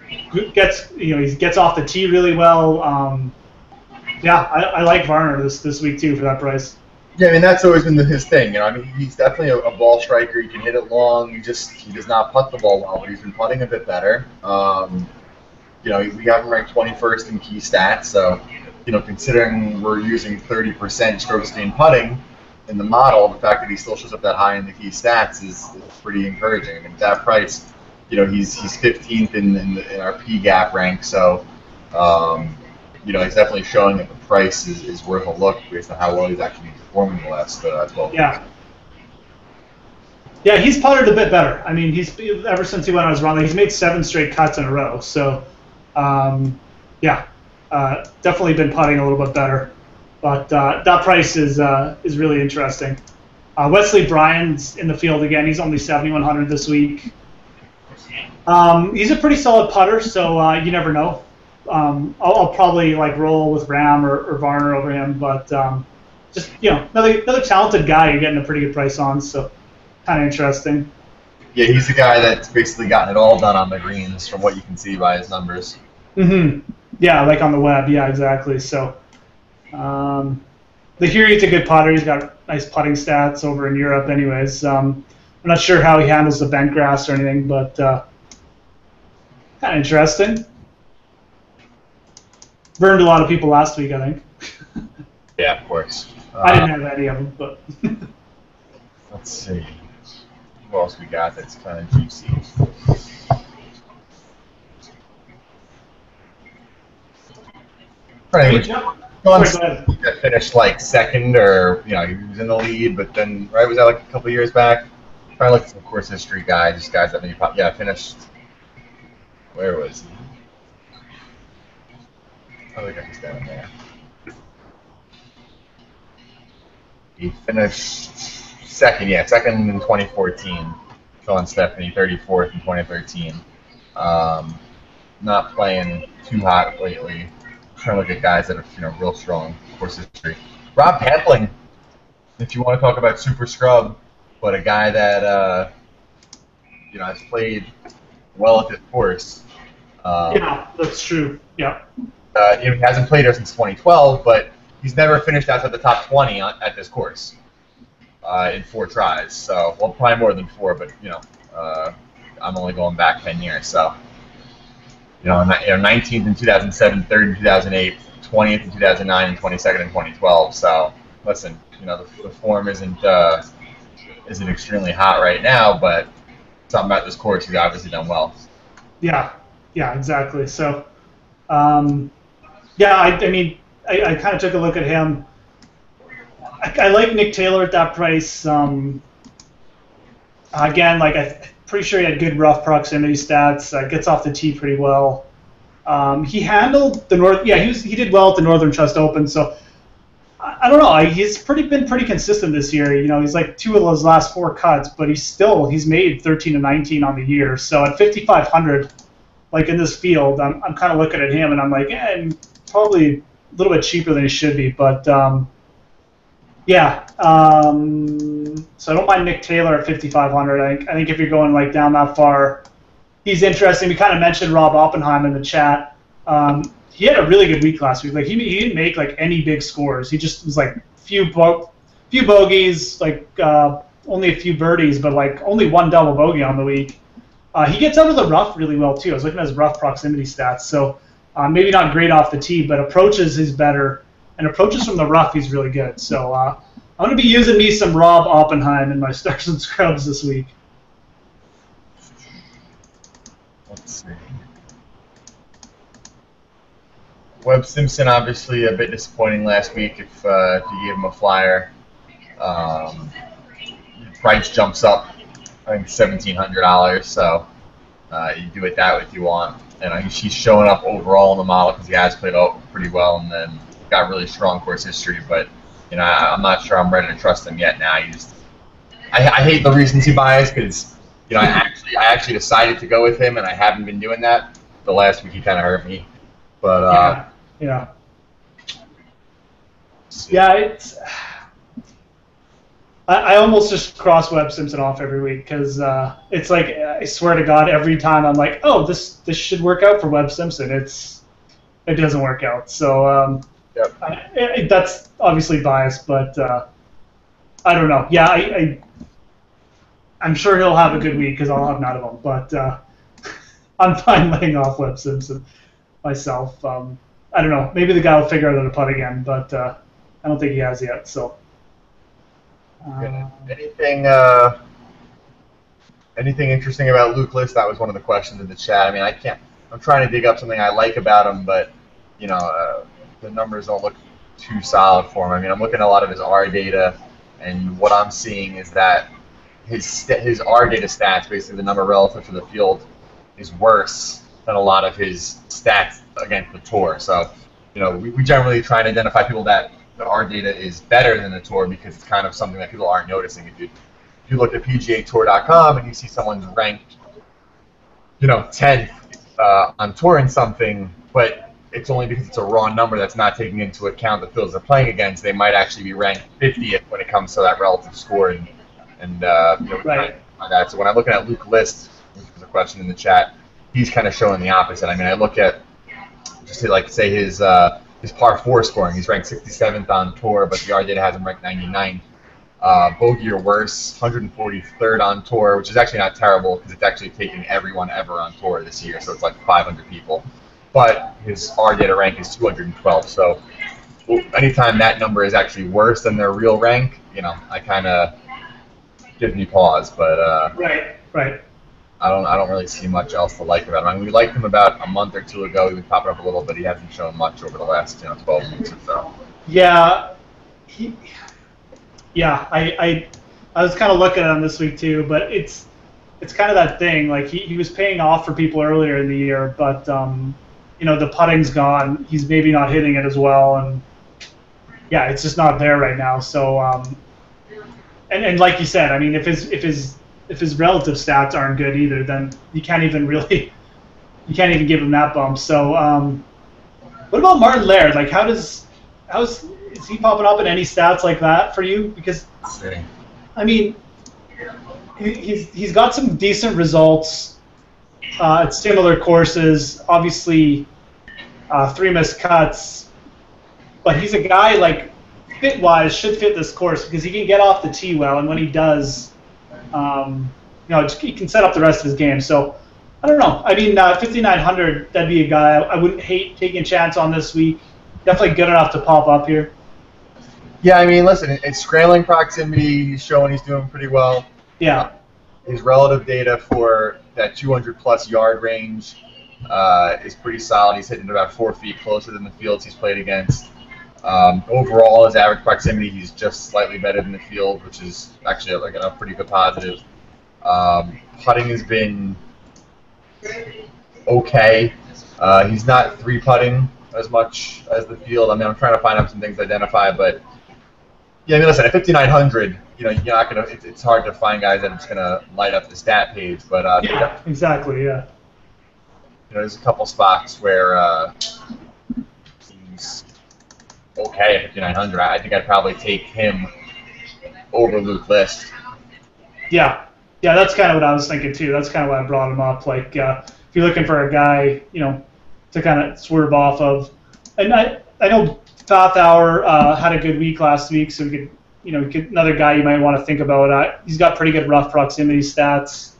Speaker 2: he gets off the tee really well. I like Varner this week too for that price.
Speaker 1: Yeah, I mean, that's always been his thing. I mean, he's definitely a ball striker. He can hit it long. He does not putt the ball well, but he's been putting a bit better. We have him ranked 21st in key stats. So, considering we're using 30% strokes gained putting in the model, the fact that he still shows up that high in the key stats is pretty encouraging. I mean, at that price, he's 15th in our PGA rank. So, he's definitely showing that the price is worth a look based on how well he's actually performing the last 12
Speaker 2: years. Yeah, he's putted a bit better. I mean, he's ever since he went on his run, he's made 7 straight cuts in a row. So, definitely been putting a little bit better. But that price is really interesting. Wesley Bryan's in the field again. He's only 7,100 this week. He's a pretty solid putter, so you never know. I'll probably like roll with Ram or Varner over him, but just another talented guy you're getting a pretty good price on, so kind of interesting.
Speaker 1: Yeah, he's the guy that's basically gotten it all done on the greens from what you can see by his numbers.
Speaker 2: Yeah, like on the web. Yeah, exactly. So they hear he's a good putter. He's got nice putting stats over in Europe, anyways. I'm not sure how he handles the bent grass or anything, but kind of interesting. Burned a lot of people last week, I think.
Speaker 1: Yeah, of course.
Speaker 2: I didn't have any of them, but.
Speaker 1: Let's see. Who else we got that's kind of juicy? Right.
Speaker 2: Sorry,
Speaker 1: John
Speaker 2: go ahead.
Speaker 1: that finished like second, or he was in the lead, but then was that like a couple of years back? Trying to look at some course history guys, just guys that maybe finished. Where was he? I think he's down there. He finished second, second in 2014. Sean Stephanie, 34th in 2013. Not playing too hot lately. Trying to look at guys that have real strong course history. Rob Pampling, if you want to talk about super scrub, but a guy that has played well at this course.
Speaker 2: Yeah, that's true. Yeah.
Speaker 1: He hasn't played here since 2012, but he's never finished outside the top 20 at this course in 4 tries. So, well, probably more than 4, but I'm only going back 10 years. So, 19th in 2007, 3rd in 2008, 20th in 2009, and 22nd in 2012. So, listen, the form isn't extremely hot right now, but something about this course, he's obviously done well.
Speaker 2: Yeah, exactly. So, I mean, I kind of took a look at him. I like Nick Taylor at that price. Again, I'm pretty sure he had good rough proximity stats. Gets off the tee pretty well. He handled the North. Yeah, he did well at the Northern Trust Open. So I don't know. He's been pretty consistent this year. He's like 2 of those last 4 cuts, but he's made 13 and 19 on the year. So at 5,500, like in this field, I'm kind of looking at him and I'm like, probably a little bit cheaper than he should be, but. So I don't mind Nick Taylor at 5,500. I think if you're going like down that far, he's interesting. We kind of mentioned Rob Oppenheim in the chat. He had a really good week last week. Like he didn't make like any big scores. He just was like few bogeys, like only a few birdies, but like only 1 double bogey on the week. He gets out of the rough really well too. I was looking at his rough proximity stats. So maybe not great off the tee, but approaches is better. And approaches from the rough, he's really good. So I'm going to be using me some Rob Oppenheim in my stars and scrubs this week.
Speaker 1: Let's see. Webb Simpson, obviously a bit disappointing last week if you gave him a flyer. Price jumps up, I think $1,700, so you do it that way if you want. And he's showing up overall in the model because he has played pretty well, and then got really strong course history, but I'm not sure I'm ready to trust him yet. Now, I hate the recency bias because I actually decided to go with him, and I haven't been doing that. The last week he kind of hurt me, but
Speaker 2: it's. I almost just cross Webb Simpson off every week because it's like I swear to God, every time I'm like, oh, this should work out for Webb Simpson. It doesn't work out. So. Yep. That's obviously biased, but I don't know. Yeah, I'm sure he'll have a good week because I'll have none of them. But I'm fine laying off Webb Simpson myself. I don't know. Maybe the guy will figure out how to putt again, but I don't think he has yet. So.
Speaker 1: Anything interesting about Luke List? That was one of the questions in the chat. I mean, I'm trying to dig up something I like about him, but the numbers don't look too solid for him. I mean, I'm looking at a lot of his R data, and what I'm seeing is that his R data stats, basically the number relative to the field, is worse than a lot of his stats against the tour. So, we generally try and identify people that the R data is better than the tour because it's kind of something that people aren't noticing. If you look at PGAtour.com and you see someone's ranked, 10th on tour in something, but it's only because it's a raw number that's not taking into account the fields they're playing against. They might actually be ranked 50th when it comes to that relative score, and
Speaker 2: right.
Speaker 1: That. So when I'm looking at Luke List, which was a question in the chat, he's kind of showing the opposite. I mean, I look at just say his par 4 scoring. He's ranked 67th on tour, but the R data has him ranked 99th. Bogey or worse, 143rd on tour, which is actually not terrible because it's actually taking everyone ever on tour this year, so it's like 500 people. But his R data rank is 212. So anytime that number is actually worse than their real rank, I kind of gives me pause. But
Speaker 2: right.
Speaker 1: I don't really see much else to like about him. I mean, we liked him about a month or two ago. He was popping up a little, but he hasn't shown much over the last 12 weeks or so.
Speaker 2: Yeah, he, yeah. I was kind of looking at him this week too, but it's kind of that thing. Like he was paying off for people earlier in the year, but the putting's gone. He's maybe not hitting it as well, and yeah, it's just not there right now. So and like you said, I mean, if his relative stats aren't good either, then you can't even give him that bump. So what about Martin Laird? Like is he popping up in any stats like that for you? Because I mean, he's got some decent results at similar courses. Obviously, 3 missed cuts, but he's a guy like fit-wise should fit this course because he can get off the tee well, and when he does, he can set up the rest of his game. So I don't know. I mean, 5,900, that'd be a guy I wouldn't hate taking a chance on this week. Definitely good enough to pop up here.
Speaker 1: Yeah, I mean, listen, it's scrambling proximity. He's showing he's doing pretty well.
Speaker 2: Yeah.
Speaker 1: His relative data for that 200-plus yard range is pretty solid. He's hitting about 4 feet closer than the fields he's played against. Overall, his average proximity, he's just slightly better than the field, which is actually like a pretty good positive. Putting has been okay. He's not 3-putting as much as the field. I mean, I'm trying to find out some things to identify, but yeah, I mean, listen, at 5,900, you're not gonna. It's hard to find guys that are just gonna light up the stat page, but
Speaker 2: yeah, exactly, yeah.
Speaker 1: There's a couple spots where he's okay at 5,900. I think I'd probably take him over Luke List.
Speaker 2: Yeah, that's kind of what I was thinking too. That's kind of why I brought him up. Like, if you're looking for a guy, to kind of swerve off of, and I know Fathauer had a good week last week, so we could another guy you might want to think about. He's got pretty good rough proximity stats.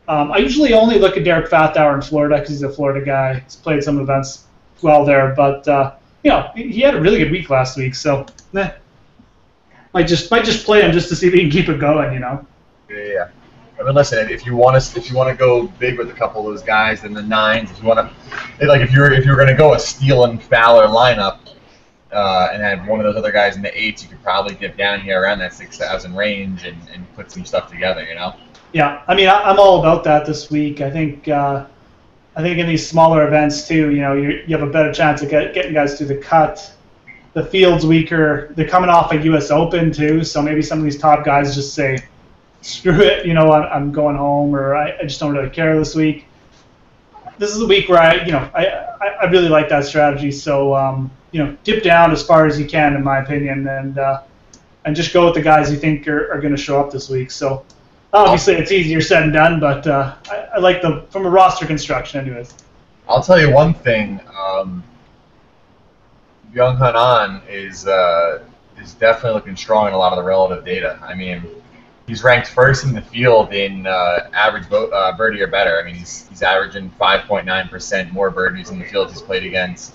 Speaker 2: I usually only look at Derek Fathauer in Florida because he's a Florida guy. He's played some events well there, but he had a really good week last week, so might just play him just to see if he can keep it going.
Speaker 1: Yeah. I mean, listen. If you want to go big with a couple of those guys in the 9s, if you want to, like, if you're going to go a Steele and Fowler lineup, and have one of those other guys in the 8s, you could probably get down here around that 6,000 range and put some stuff together.
Speaker 2: Yeah, I mean, I'm all about that this week. I think in these smaller events too, you have a better chance of getting guys through the cut. The field's weaker. They're coming off a U.S. Open too, so maybe some of these top guys just say, screw it, I'm going home, or I just don't really care this week. This is a week where I really like that strategy. So dip down as far as you can, in my opinion, and just go with the guys you think are going to show up this week. So obviously it's easier said than done, but I like from a roster construction, anyways.
Speaker 1: I'll tell you one thing. Young Hanan is definitely looking strong in a lot of the relative data. I mean, he's ranked first in the field in average birdie or better. I mean, he's averaging 5.9% more birdies in the field he's played against.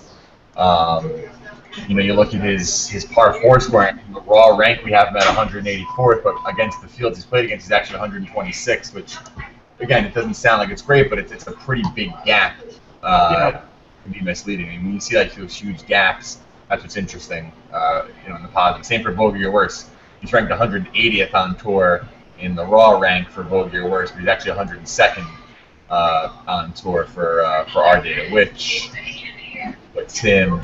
Speaker 1: You look at his par 4 scoring. The raw rank, we have him at 184th, but against the fields he's played against, he's actually 126th, which, again, it doesn't sound like it's great, but it's a pretty big gap. It can be misleading. I mean, when you see like those huge gaps, that's what's interesting. In the positive. Same for bogey or worse. He's ranked 180th on tour in the raw rank for bogey or worse, but he's actually 102nd on tour for our data, which puts him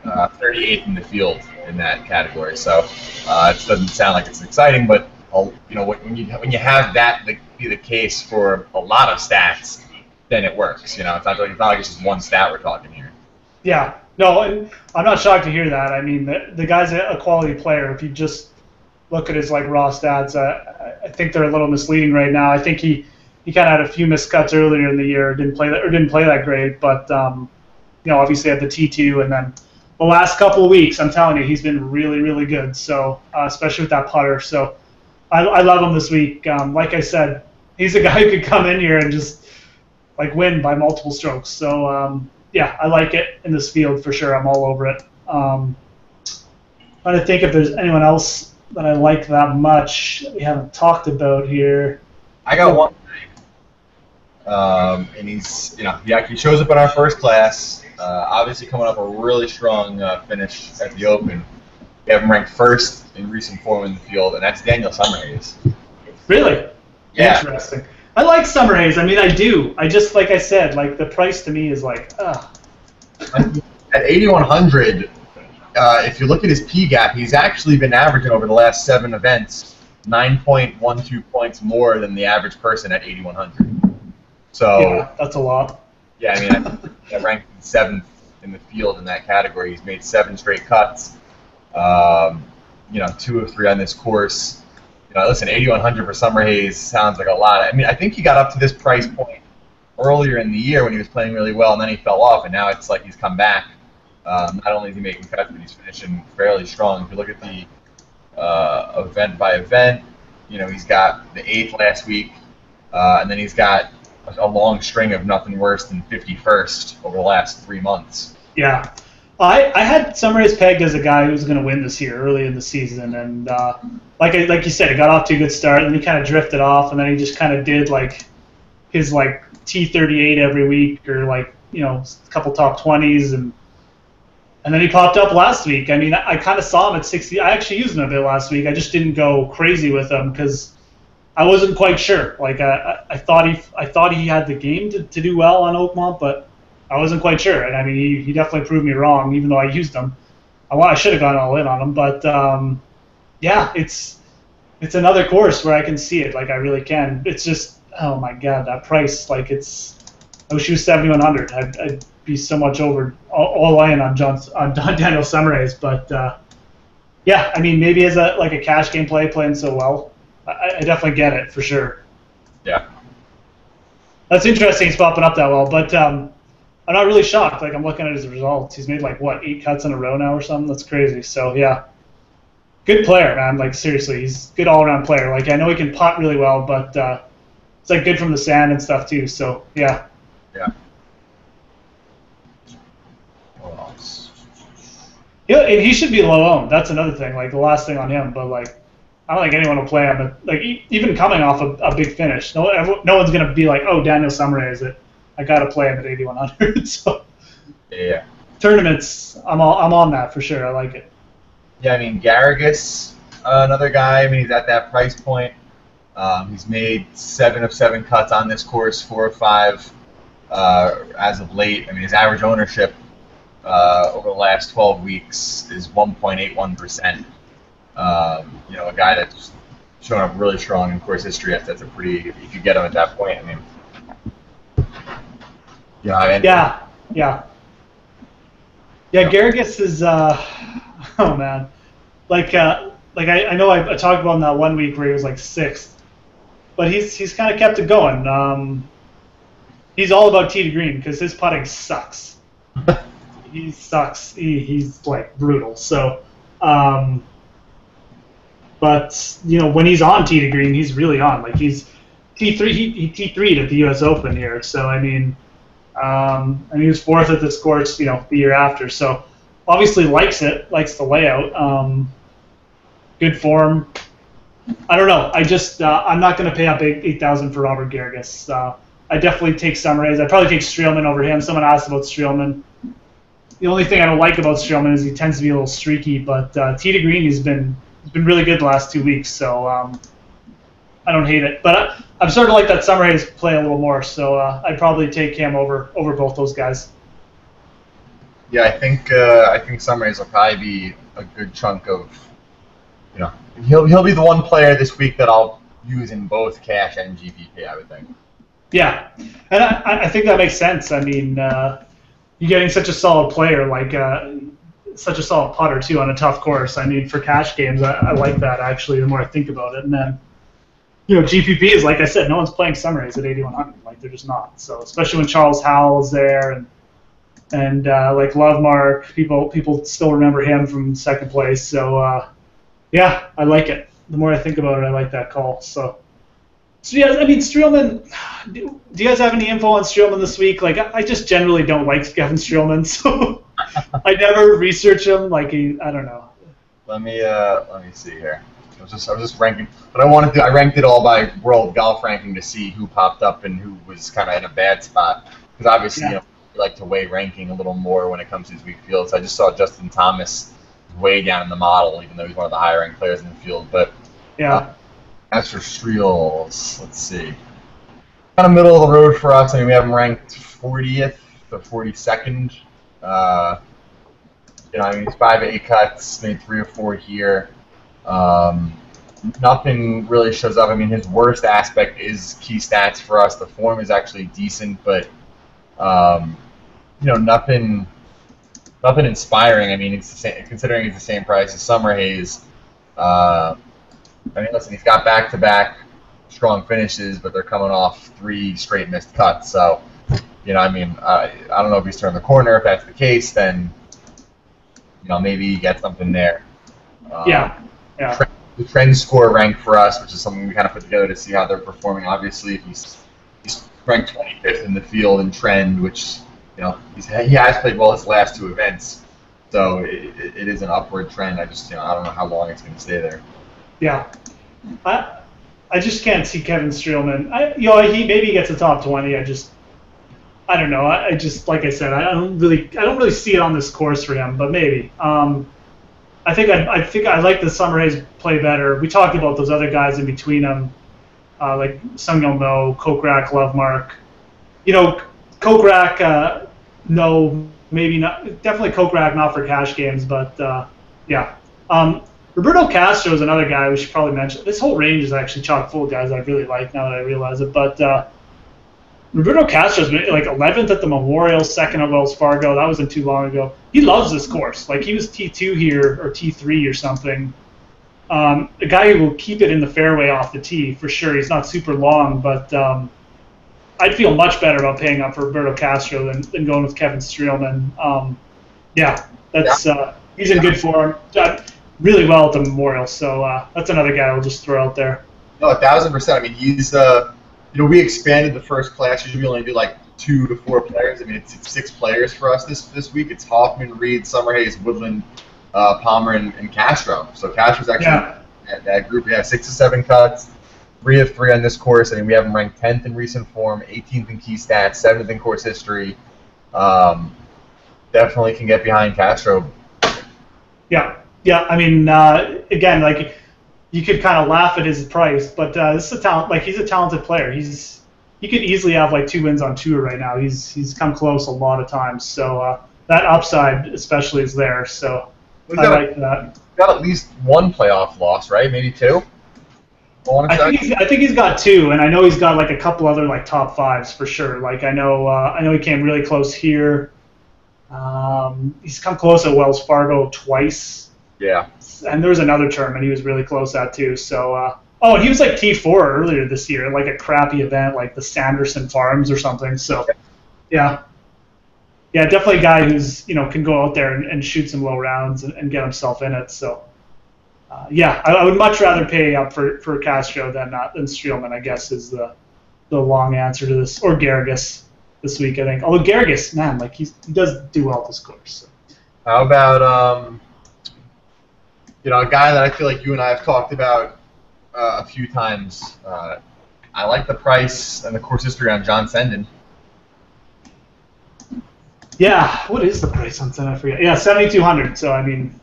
Speaker 1: 38th in the field in that category. So it doesn't sound like it's exciting, but when you have that be the case for a lot of stats, then it works. It's not like it's just one stat we're talking here.
Speaker 2: Yeah, no, and I'm not shocked to hear that. I mean, the guy's a quality player. If you just look at his raw stats, I think they're a little misleading right now. I think he kind of had a few missed cuts earlier in the year, didn't play that great, but obviously had the T2, and then the last couple of weeks, I'm telling you, he's been really, really good. So especially with that putter. So I love him this week. Like I said, he's a guy who could come in here and just win by multiple strokes. So yeah, I like it in this field for sure. I'm all over it. Trying to think if there's anyone else that I like that much that we haven't talked about here.
Speaker 1: I got one. And he's, he actually shows up in our first class. Obviously, coming up a really strong finish at the Open. We have him ranked first in recent form in the field, and that's Daniel Summerhays.
Speaker 2: Really?
Speaker 1: Yeah.
Speaker 2: Interesting. I like Summerhays. I mean, I do. I just, like I said, like the price to me is like, ugh.
Speaker 1: At 8,100, if you look at his P gap, he's actually been averaging over the last 7 events 9.12 points more than the average person at 8,100. So
Speaker 2: yeah, that's a lot.
Speaker 1: Yeah, I mean, I ranked 7th in the field in that category. He's made 7 straight cuts. 2 of 3 on this course. Listen, 8,100 for Summerhays sounds like a lot. I mean, I think he got up to this price point earlier in the year when he was playing really well, and then he fell off, and now it's like he's come back. Not only is he making cuts, but he's finishing fairly strong. If you look at the event by event, he's got the 8th last week, and then he's got a long string of nothing worse than 51st over the last 3 months.
Speaker 2: Yeah. I had Summerhays pegged as a guy who was going to win this year early in the season, and like you said, he got off to a good start, and he kind of drifted off, and then he just kind of did like his like T38 every week, or like a couple top 20s, and then he popped up last week. I mean, I kind of saw him at 60. I actually used him a bit last week. I just didn't go crazy with him because I wasn't quite sure. Like I thought he had the game to do well on Oakmont, but I wasn't quite sure. And I mean, he definitely proved me wrong, even though I used him. I should have gone all in on him, but yeah, it's another course where I can see it. Like I really can. It's just, oh my God, that price. Like I wish he was 7,100. I'd be so much over all in on Daniel Summerhays. But yeah, I mean, maybe as a cash game play, playing so well, I definitely get it for sure.
Speaker 1: Yeah,
Speaker 2: that's interesting. He's popping up that well, but I'm not really shocked. Like I'm looking at his results. He's made like 8 cuts in a row now or something. That's crazy. So yeah, good player, man. Like seriously, he's a good all-around player. Like I know he can putt really well, but it's like good from the sand and stuff too. So yeah.
Speaker 1: Yeah.
Speaker 2: Yeah, and he should be low owned. That's another thing. Like the last thing on him, but like I don't think anyone will play him. But like even coming off a big finish, no one's gonna be like, oh, Daniel Summerhays, I gotta play him at 8,100. So
Speaker 1: yeah,
Speaker 2: tournaments, I'm on that for sure. I like it.
Speaker 1: Yeah, I mean Garrigus, another guy. I mean he's at that price point. He's made 7 of 7 cuts on this course, 4 of 5 as of late. I mean his average ownership over the last 12 weeks is 1.81%. A guy that's shown up really strong in course history. That's a pretty. If you get him at that point, I mean.
Speaker 2: Yeah. Garrigus is. Oh man, like I know I talked about him that one week where he was like 6th, but he's kind of kept it going. He's all about tee to green because his putting sucks. He sucks. He's like brutal. So, but when he's on tee to green, he's really on. Like he's T3. He T3'd at the U.S. Open here. So I mean, and he was 4th at this course. The year after. So obviously likes the layout. Good form. I don't know. I just I'm not going to pay up 8,000 for Robert Garrigus. I definitely take Summerhays. I'd probably take Streelman over him. Someone asked about Streelman. The only thing I don't like about Streelman is he tends to be a little streaky, but tee to green he's been really good the last 2 weeks, so I don't hate it. But I'm starting to like that Summerhays play a little more, so I'd probably take him over both those guys.
Speaker 1: Yeah, I think Summerhays will probably be a good chunk of, he'll be the one player this week that I'll use in both cash and GPP, I would think.
Speaker 2: Yeah, and I think that makes sense. I mean, you're getting such a solid player, like such a solid putter too on a tough course. I mean, for cash games, I like that actually. The more I think about it, and then GPP is like I said, no one's playing Summerhays at 8,100. Like they're just not. So especially when Charles Howell is there, and like Lovemark, people still remember him from 2nd place. So yeah, I like it. The more I think about it, I like that call. So yeah, I mean, Streelman, do you guys have any info on Streelman this week? Like, I just generally don't like Kevin Streelman, so I never research him. Like, I don't know.
Speaker 1: Let me see here. I was just ranking, but I ranked it all by world golf ranking to see who popped up and who was kind of in a bad spot. Because obviously,
Speaker 2: Yeah.
Speaker 1: we like to weigh ranking a little more when it comes to these weak fields. I just saw Justin Thomas way down in the model, even though he's one of the higher ranked players in the field. But
Speaker 2: Yeah.
Speaker 1: as for Streels, let's see, kind of middle of the road for us. I mean, we have him ranked 40th or 42nd. I mean, he's 5 cuts, maybe 3 or 4 here. Nothing really shows up. I mean, his worst aspect is key stats for us. The form is actually decent, but nothing inspiring. I mean, it's the same, considering it's the same price as Summer Hayes. I mean, listen, he's got back-to-back strong finishes, but they're coming off 3 straight missed cuts. So, I mean, I don't know if he's turned the corner. If that's the case, then maybe you get something there.
Speaker 2: Yeah.
Speaker 1: The trend score rank for us, which is something we kind of put together to see how they're performing. Obviously, if he's ranked 25th in the field in trend, which he has played well his last 2 events, so it is an upward trend. I just I don't know how long it's going to stay there.
Speaker 2: Yeah. I just can't see Kevin Streelman. He maybe gets a top 20. I don't know. I just, like I said, I don't really see it on this course for him, but maybe. I think I like the Summer Hayes play better. We talked about those other guys in between them, like Sung Yong No, Kokrak, Lovemark. Kokrak, no, maybe not. Definitely Kokrak, not for cash games, but yeah. Roberto Castro is another guy we should probably mention. This whole range is actually chock full of guys I really like now that I realize it, but. Roberto Castro's been like 11th at the Memorial, 2nd at Wells Fargo. That wasn't too long ago. He loves this course. Like, he was T2 here or T3 or something. A guy who will keep it in the fairway off the tee for sure. He's not super long, but I'd feel much better about paying up for Roberto Castro than going with Kevin Streelman. He's in good form. Done really well at the Memorial, so that's another guy I'll just throw out there.
Speaker 1: No, 1,000%. I mean, he's we expanded the first class. Usually we only do like 2 to 4 players. I mean, it's 6 players for us this week. It's Hoffman, Reed, Summer Hayes, Woodland, Palmer, and Castro. So Castro's actually that group. We have 6 to 7 cuts, 3 of 3 on this course. I mean, we have him ranked 10th in recent form, 18th in key stats, 7th in course history. Definitely can get behind Castro.
Speaker 2: Yeah. I mean, again, like, you could kind of laugh at his price, but this is a talent. Like, he's a talented player. He could easily have like 2 wins on tour right now. He's come close a lot of times. So that upside especially is there. So I like that.
Speaker 1: Got at least 1 playoff loss, right? Maybe 2.
Speaker 2: I think he's got 2, and I know he's got like a couple other like top 5s for sure. Like, I know he came really close here. He's come close at Wells Fargo twice.
Speaker 1: Yeah.
Speaker 2: And there was another tournament he was really close at too. So, and he was like T4 earlier this year, like a crappy event like the Sanderson Farms or something. So, yeah, definitely a guy who's can go out there and shoot some low rounds and get himself in it. So, I would much rather pay up for Castro than Streelman, I guess, is the long answer to this, or Garrigus this week, I think. Although Garrigus, man, like he does do well at this course. So.
Speaker 1: How about a guy that I feel like you and I have talked about a few times. I like the price and the course history on John Senden.
Speaker 2: Yeah, what is the price on Senden? I forget. Yeah, 7,200. So I mean,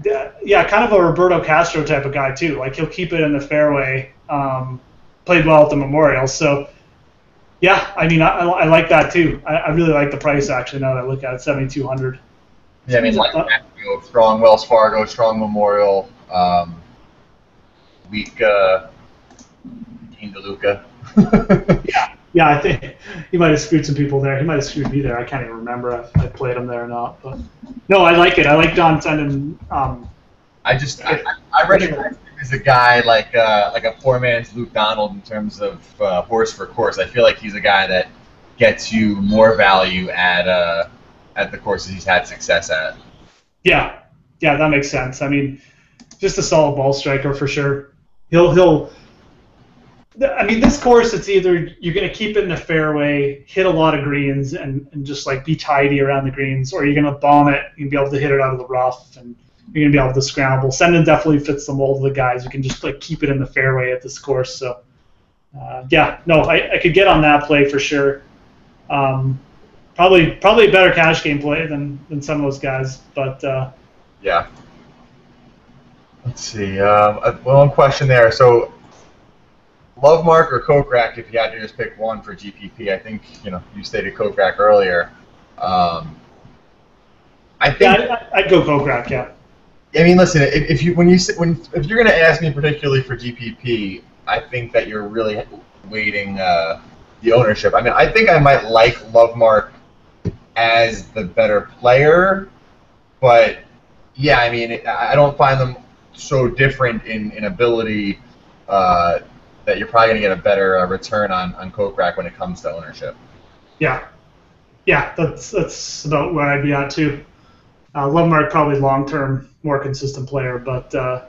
Speaker 2: kind of a Roberto Castro type of guy too. Like, he'll keep it in the fairway. Played well at the Memorial. So yeah, I mean, I like that too. I really like the price actually. Now that I look at it, 7,200.
Speaker 1: Yeah, I mean, like strong Wells Fargo, strong Memorial, weak Dean DeLuca.
Speaker 2: Yeah, I think he might have screwed some people there. He might have screwed me there. I can't even remember if I played him there or not. But no, I like it. I like John Senden.
Speaker 1: I recognize him as a guy like a poor man's Luke Donald in terms of horse for course. I feel like he's a guy that gets you more value at the courses he's had success at.
Speaker 2: Yeah, that makes sense. I mean, just a solid ball striker for sure. He'll I mean, this course, it's either you're going to keep it in the fairway, hit a lot of greens, and just like be tidy around the greens, or you're going to bomb it and be able to hit it out of the rough, and you're going to be able to scramble. Sendon definitely fits the mold of the guys who can just like keep it in the fairway at this course. So, yeah, no, I could get on that play for sure. Probably a better cash game play than some of those guys, but
Speaker 1: yeah. Let's see. One question there. So, Lovemark or Kokrak, if you had to just pick one for GPP, I think you stated Kokrak earlier. I think
Speaker 2: I'd go Kokrak. Yeah.
Speaker 1: I mean, listen, if you're going to ask me particularly for GPP, I think that you're really weighting the ownership. I mean, I think I might like Lovemark as the better player, but yeah, I mean, I don't find them so different in ability that you're probably going to get a better return on Kokrak when it comes to ownership.
Speaker 2: Yeah, that's about where I'd be at too. Lovemark probably long-term, more consistent player, but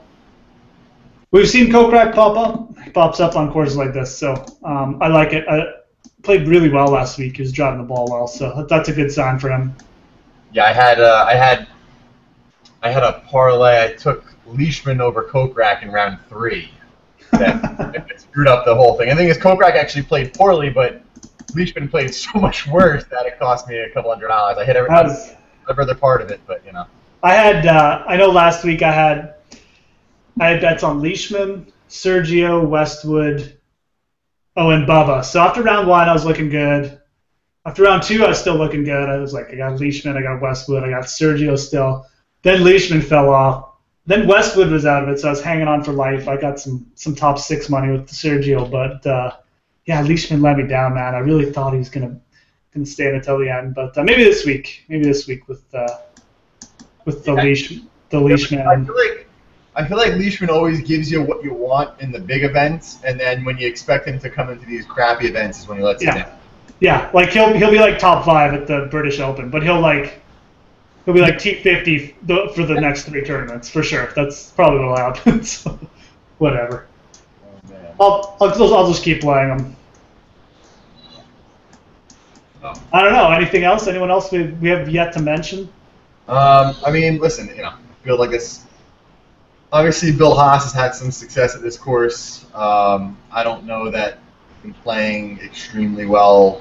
Speaker 2: we've seen Kokrak pop up. He pops up on courses like this, so I like it. I played really well last week. He was driving the ball well, so that's a good sign for him.
Speaker 1: Yeah, I had a parlay. I took Leishman over Kokrak in round 3. That it screwed up the whole thing. And the thing is, Kokrak actually played poorly, but Leishman played so much worse that it cost me a couple $100. I hit every other part of it, but
Speaker 2: I had. I know last week I had bets on Leishman, Sergio, Westwood, and Bubba. So after round 1, I was looking good. After round 2, I was still looking good. I was like, I got Leishman, I got Westwood, I got Sergio still. Then Leishman fell off. Then Westwood was out of it, so I was hanging on for life. I got some top 6 money with Sergio, but yeah, Leishman let me down, man. I really thought he was gonna stay in until the end, but maybe this week with the Leishman.
Speaker 1: I feel like Leishman always gives you what you want in the big events, and then when you expect him to come into these crappy events is when he lets you down.
Speaker 2: Yeah, like he'll be like top 5 at the British Open, but he'll be like T50 for the next 3 tournaments for sure. That's probably what'll happen. So, whatever. Oh, I'll just keep playing them.
Speaker 1: Oh.
Speaker 2: I don't know. Anything else? Anyone else we have yet to mention?
Speaker 1: I mean, listen. I feel like this. Obviously, Bill Haas has had some success at this course. I don't know that he's been playing extremely well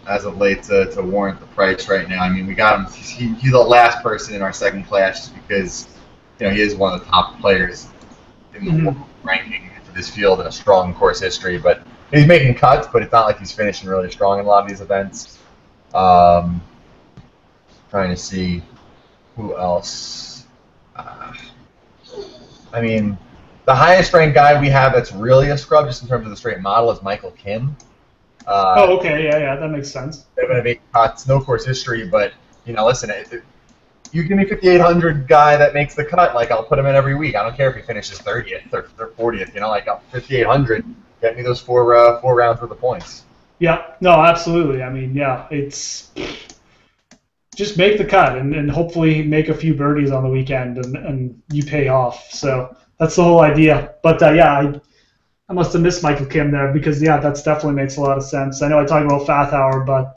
Speaker 1: as of late to warrant the price right now. I mean, we got him. He's the last person in our second class just because he is one of the top players in the world ranking for this field and a strong course history. But he's making cuts, but it's not like he's finishing really strong in a lot of these events. Trying to see who else. I mean, the highest ranked guy we have that's really a scrub, just in terms of the straight model, is Michael Kim.
Speaker 2: Okay, yeah, that makes sense.
Speaker 1: They're going to make cuts, no course history, but listen, you give me 5,800 guy that makes the cut, like I'll put him in every week. I don't care if he finishes 30th or 40th. Like 5,800, get me those four rounds worth of points.
Speaker 2: Yeah, no, absolutely. I mean, yeah, it's just make the cut and hopefully make a few birdies on the weekend and you pay off. So that's the whole idea. But yeah, I must have missed Michael Kim there because, yeah, that's definitely makes a lot of sense. I know I talked about Fathauer, but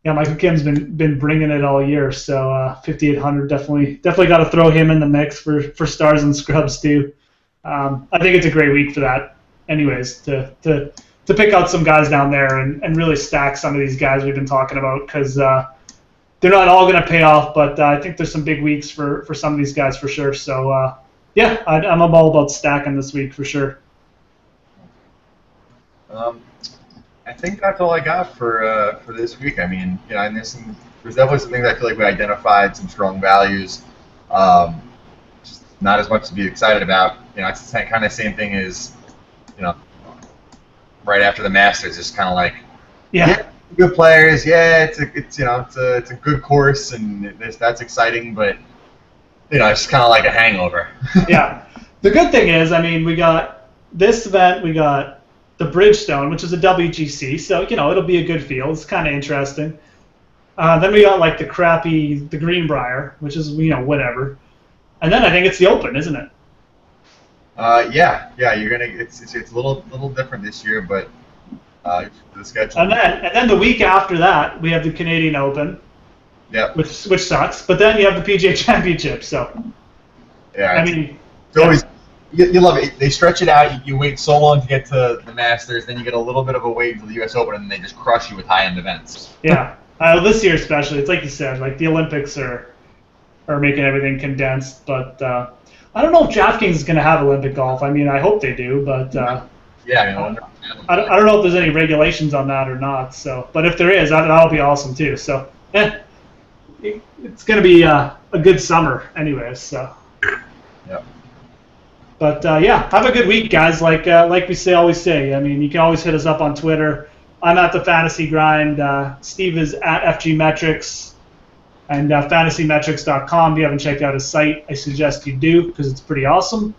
Speaker 2: yeah, Michael Kim's been bringing it all year. So 5,800 definitely got to throw him in the mix for stars and scrubs too. I think it's a great week for that. Anyways, to pick out some guys down there and really stack some of these guys we've been talking about because they're not all going to pay off, but I think there's some big weeks for some of these guys for sure. So yeah, I'm all about stacking this week for sure.
Speaker 1: I think that's all I got for this week. I mean, and there's definitely some things I feel like we identified, some strong values. Just not as much to be excited about. It's the kind of same thing as, right after the Masters, just kind of like, yeah, good players. Yeah, it's a good course, and that's exciting, but it's just kind of like a hangover.
Speaker 2: Yeah, the good thing is, I mean, we got this event, we got the Bridgestone, which is a WGC, so it'll be a good field. It's kind of interesting. Then we got like the Greenbrier, which is whatever, and then I think it's the Open, isn't it?
Speaker 1: Yeah. You're gonna. It's a little different this year, but the schedule.
Speaker 2: And then the week after that, we have the Canadian Open.
Speaker 1: Yeah.
Speaker 2: Which sucks, but then you have the PGA Championship. So.
Speaker 1: Yeah.
Speaker 2: I mean.
Speaker 1: It's always. You love it. They stretch it out. You wait so long to get to the Masters, then you get a little bit of a wait to the U.S. Open, and then they just crush you with high-end events.
Speaker 2: Yeah. This year especially, it's like you said, like the Olympics are making everything condensed. But I don't know if DraftKings is going to have Olympic golf. I mean, I hope they do, but
Speaker 1: yeah,
Speaker 2: I don't know if there's any regulations on that or not. So, but if there is, that'll be awesome too. So, it's going to be a good summer, anyways. So.
Speaker 1: Yeah.
Speaker 2: But have a good week, guys. Like we always say. I mean, you can always hit us up on Twitter. I'm at the Fantasy Grind. Steve is at FG Metrics, and fantasymetrics.com. If you haven't checked out his site, I suggest you do because it's pretty awesome.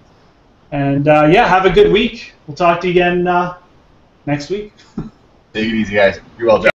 Speaker 2: And have a good week. We'll talk to you again next week.
Speaker 1: Take it easy, guys. Be well, Jeff.